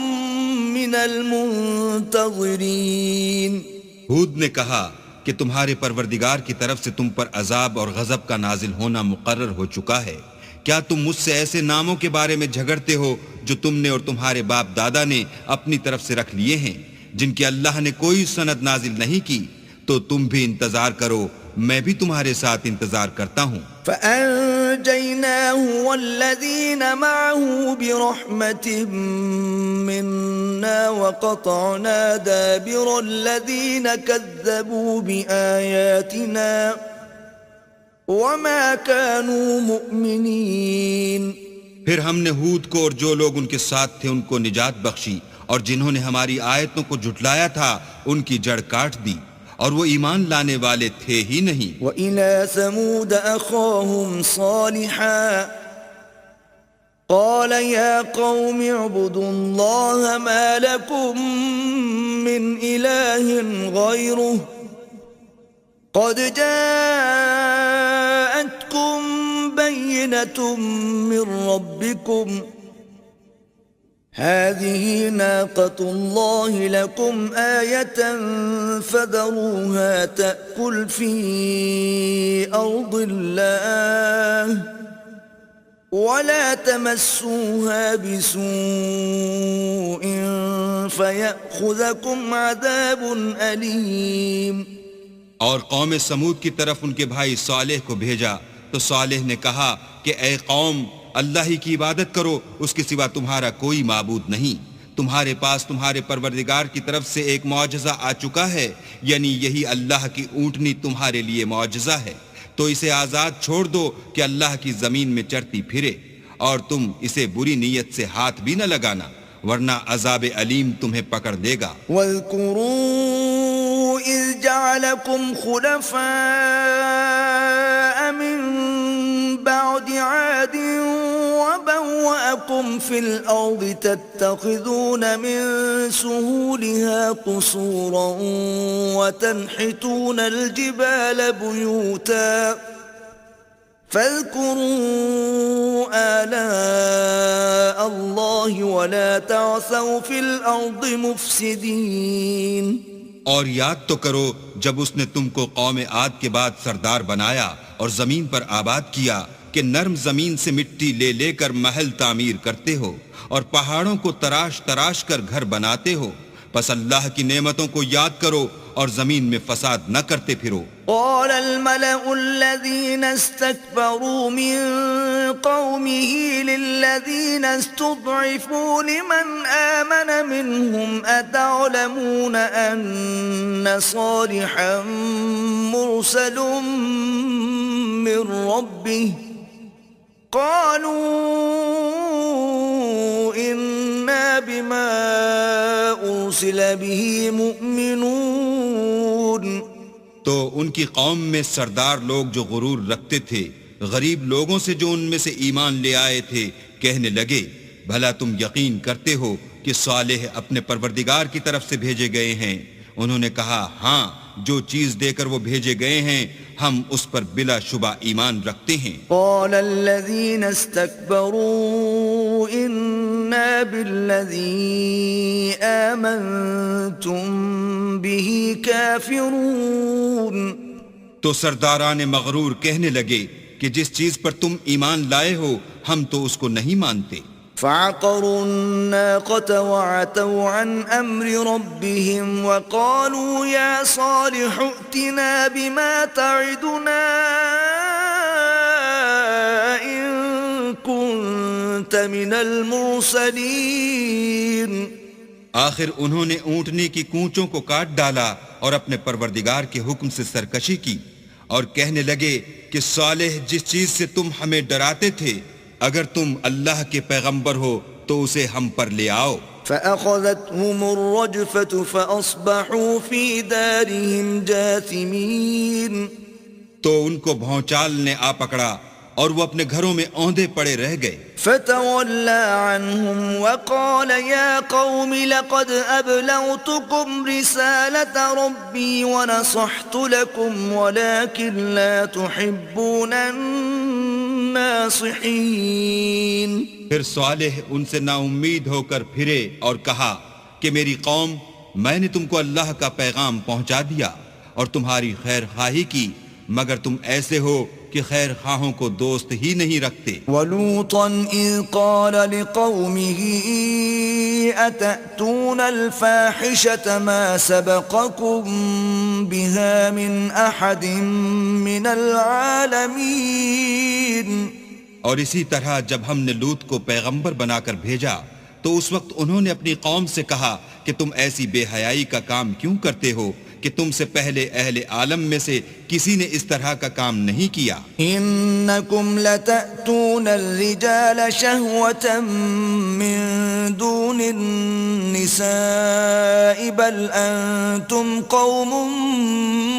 من المنتظرين. ہود نے کہا کہ تمہارے پروردگار کی طرف سے تم پر عذاب اور غضب کا نازل ہونا مقرر ہو چکا ہے. کیا تم مجھ سے ایسے ناموں کے بارے میں جھگڑتے ہو جو تم نے اور تمہارے باپ دادا نے اپنی طرف سے رکھ لیے ہیں جن کی اللہ نے کوئی سند نازل نہیں کی؟ تو تم بھی انتظار کرو، میں بھی تمہارے ساتھ انتظار کرتا ہوں. فأنجيناه والذين معه برحمة منا وقطعنا دابر الذين كذبوا بآياتنا وما كانوا مؤمنين. پھر ہم نے ہود کو اور جو لوگ ان کے ساتھ تھے ان کو نجات بخشی، اور جنہوں نے ہماری آیتوں کو جھٹلایا تھا ان کی جڑ کاٹ دی، اور وہ ایمان لانے والے تھے ہی نہیں. وَإِلَى ثَمُودَ أَخَاهُمْ صَالِحًا قَالَ يَا قَوْمِ اعْبُدُوا اللَّهَ مَا لَكُمْ مِنْ إِلَٰهٍ غَيْرُهُ قَدْ جَاءَتْكُمْ بَيِّنَةٌ مِّن رَّبِّكُمْ هذه ناقة الله لكم آية فذروها تأكل في أرض الله ولا تمسوها بسوء فيأخذكم عذاب أليم. اور قوم سمود کی طرف ان کے بھائی صالح کو بھیجا تو صالح نے کہا کہ اے قوم، اللہ ہی کی عبادت کرو، اس کے سوا تمہارا کوئی معبود نہیں. تمہارے پاس تمہارے پروردگار کی طرف سے ایک معجزہ آ چکا ہے، یعنی یہی اللہ کی اونٹنی تمہارے لیے معجزہ ہے. تو اسے آزاد چھوڑ دو کہ اللہ کی زمین میں چرتی پھرے، اور تم اسے بری نیت سے ہاتھ بھی نہ لگانا ورنہ عذاب علیم تمہیں پکڑ لے گا. وَاذْكُرُوا إِذْ جَعَلَكُمْ خُلَفَاءَ مِن بَعْدِ عَادٍ وَبَوَّأَكُمْ فِي الْأَرْضِ تَتَّخِذُونَ مِن سُهُولِهَا قُصُورًا وَتَنْحِتُونَ الْجِبَالَ بُيُوتًا فاذكروا آلاء الله ولا تعثوا في الأرض مفسدين. اور یاد تو کرو جب اس نے تم کو قوم عاد کے بعد سردار بنایا اور زمین پر آباد کیا کہ نرم زمین سے مٹی لے لے کر محل تعمیر کرتے ہو اور پہاڑوں کو تراش تراش کر گھر بناتے ہو. پس اللہ کی نعمتوں کو یاد کرو اور زمین میں فساد نہ کرتے پھرو۔ قال الملأ الذين استكبروا من قومه للذين استضعفوا لمن آمن منهم أتعلمون أن صالحا مرسل من ربه قالوا إنا بما أرسل به مؤمنون۔ تو ان کی قوم میں سردار لوگ جو غرور رکھتے تھے غریب لوگوں سے جو ان میں سے ایمان لے آئے تھے کہنے لگے بھلا تم یقین کرتے ہو کہ صالح اپنے پروردگار کی طرف سے بھیجے گئے ہیں؟ انہوں نے کہا ہاں، جو چیز دے کر وہ بھیجے گئے ہیں ہم اس پر بلا شبہ ایمان رکھتے ہیں۔ قال الذين استكبروا إنا بالذي آمنتم به كافرون۔ تو سرداران مغرور کہنے لگے کہ جس چیز پر تم ایمان لائے ہو ہم تو اس کو نہیں مانتے۔ فعقروا الناقة وعتوا عن أمر ربهم وقالوا يا صالح ائتنا بما تعدنا إن كنت من المرسلين۔ آخر انہوں نے اونٹنے کی کونچوں کو کاٹ ڈالا اور اپنے پروردگار کے حکم سے سرکشی کی اور کہنے لگے کہ صالح جس چیز سے تم ہمیں ڈراتے تھے اگر تم اللہ کے پیغمبر ہو تو اسے ہم پر لے آؤ۔ فأخذتهم الرجفة فأصبحوا في دارهم جاثمين۔ تو ان کو بھونچال نے آ پکڑا اور وہ اپنے گھروں میں اوندے پڑے رہ گئے۔ فتولى عنهم وقال يا قوم لقد أبلغتكم رسالة ربي ونصحت لكم ولكن لا تحبون الناصحين۔ پھر صالح ان سے نا امید ہو کر پھرے اور کہا کہ میری قوم، میں نے تم کو اللہ کا پیغام پہنچا دیا اور تمہاری خیر خواہی کی، مگر تم ایسے ہو کہ خیر خواہوں کو دوست ہی نہیں رکھتے۔ وَلُوطًا إِذْ قَالَ لِقَوْمِهِ أَتَأْتُونَ الْفَاحِشَةَ مَا سَبَقَكُمْ بِهَا مِنْ أَحَدٍ مِّنَ الْعَالَمِينَ۔ اور اسی طرح جب ہم نے لوط کو پیغمبر بنا کر بھیجا تو اس وقت انہوں نے اپنی قوم سے کہا کہ تم ایسی بے حیائی کا کام کیوں کرتے ہو کہ تم سے پہلے اہل عالم میں سے کسی نے اس طرح کا کام نہیں کیا۔ انکم لتأتون الرجال شہوة من دون النساء بل انتم قوم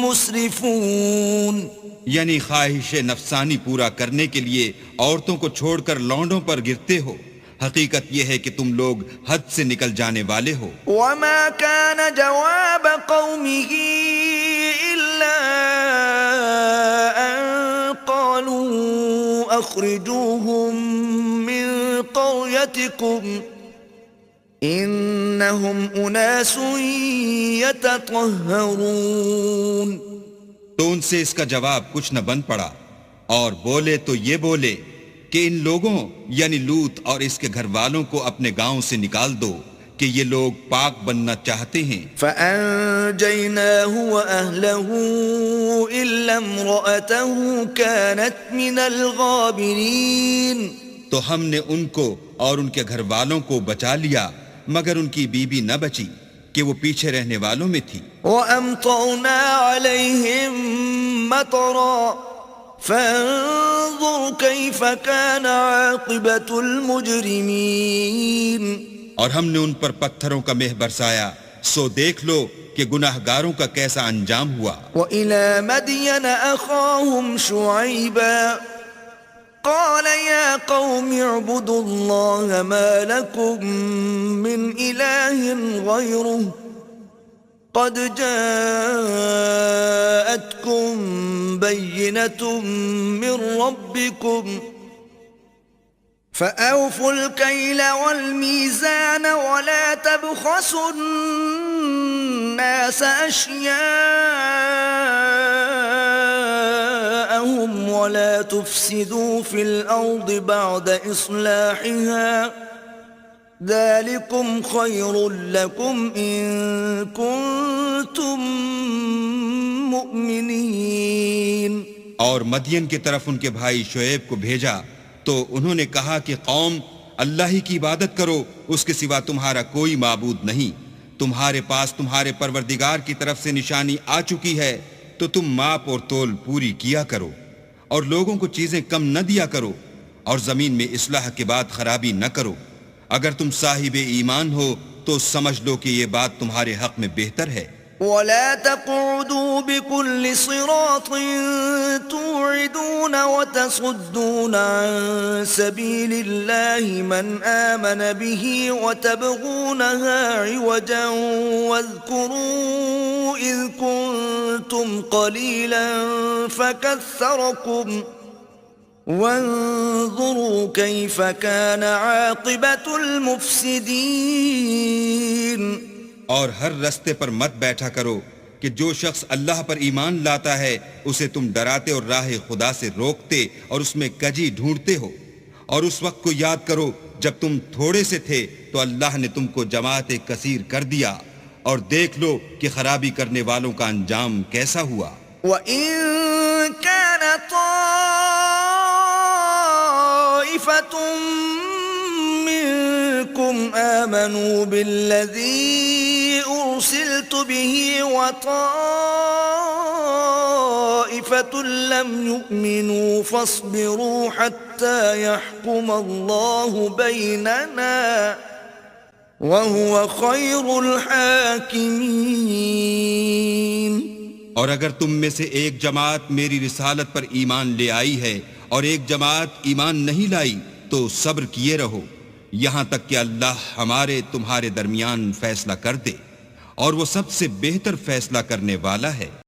مسرفون۔ یعنی خواہش نفسانی پورا کرنے کے لیے عورتوں کو چھوڑ کر لونڈوں پر گرتے ہو، حقیقت یہ ہے کہ تم لوگ حد سے نکل جانے والے ہو۔ وما كان جواب قومه إلا أن قالوا أخرجوهم من قريتكم إنهم أناس يتطهرون۔ تو ان سے اس کا جواب کچھ نہ بن پڑا اور بولے تو یہ بولے کہ ان لوگوں یعنی لوط اور اس کے گھر والوں کو اپنے گاؤں سے نکال دو کہ یہ لوگ پاک بننا چاہتے ہیں۔ فَأَنْجَيْنَاهُ وَأَهْلَهُ إِلَّا امْرَأَتَهُ كَانَتْ مِنَ الْغَابِرِينَ۔ تو ہم نے ان کو اور ان کے گھر والوں کو بچا لیا مگر ان کی بیوی نہ بچی کہ وہ پیچھے رہنے والوں میں تھی۔ وَأَمْطَرْنَا عَلَيْهِمْ مَطَرًا فَانظُرْ كَيْفَ كَانَ عَاقِبَةُ الْمُجْرِمِينَ۔ اور ہم نے ان پر پتھروں کا مہ برسایا، سو دیکھ لو کہ گناہ گاروں کا کیسا انجام ہوا۔ وَإِلَى مَدْيَنَ أَخَاهُمْ شُعَيْبًا قَالَ يَا قَوْمِ اعْبُدُوا اللَّهَ مَا لَكُمْ مِنْ إِلَٰهٍ غَيْرُهُ قَدْ جَاءَتْكُمْ بَيِّنَةٌ مِّن رَّبِّكُمْ فَأَوْفُوا الْكَيْلَ وَالْمِيزَانَ وَلَا تَبْخَسُوا النَّاسَ أَشْيَاءَهُمْ وَلَا تُفْسِدُوا فِي الْأَرْضِ بَعْدَ إِصْلَاحِهَا ذلكم خير لكم إن كنتم مؤمنين. اور مدین کی طرف ان کے بھائی شعیب کو بھیجا تو انہوں نے کہا کہ قوم اللہ ہی کی عبادت کرو، اس کے سوا تمہارا کوئی معبود نہیں. تمہارے پاس تمہارے پروردگار کی طرف سے نشانی آ چکی ہے تو تم ماپ اور تول پوری کیا کرو اور لوگوں کو چیزیں کم نہ دیا کرو اور زمین میں اصلاح کے بعد خرابی نہ کرو. اگر تم صاحب ایمان ہو تو سمجھ لو کہ یہ بات تمہارے حق میں بہتر ہے. ولا تقعدوا بكل صراط توعدون وتصدون عن سبيل الله من آمن به وتبغونها عوجا واذكروا إذ كنتم قليلا فكثركم وانظروا كيف كان عاقبة المفسدين. اور ہر رستے پر مت بیٹھا کرو کہ جو شخص اللہ پر ایمان لاتا ہے اسے تم ڈراتے اور راہ خدا سے روکتے اور اس میں کجی ڈھونڈتے ہو. اور اس وقت کو یاد کرو جب تم تھوڑے سے تھے تو اللہ نے تم کو جماعت کثیر کر دیا، اور دیکھ لو کہ خرابی کرنے والوں کا انجام کیسا ہوا. وَإِن كَانَ طَائِفَةٌ مِّنكُمْ آمَنُوا بِالَّذِي أُرْسِلْتُ بِهِ وَطَائِفَةٌ لَّمْ يُؤْمِنُوا فَاصْبِرُوا حَتَّى يَحْكُمَ اللَّهُ بَيْنَنَا وَهُوَ خَيْرُ الْحَاكِمِينَ. اور اگر تم میں سے ایک جماعت میری رسالت پر ایمان لے آئی ہے اور ایک جماعت ایمان نہیں لائی تو صبر کیے رہو یہاں تک کہ اللہ ہمارے تمہارے درمیان فیصلہ کر دے، اور وہ سب سے بہتر فیصلہ کرنے والا ہے.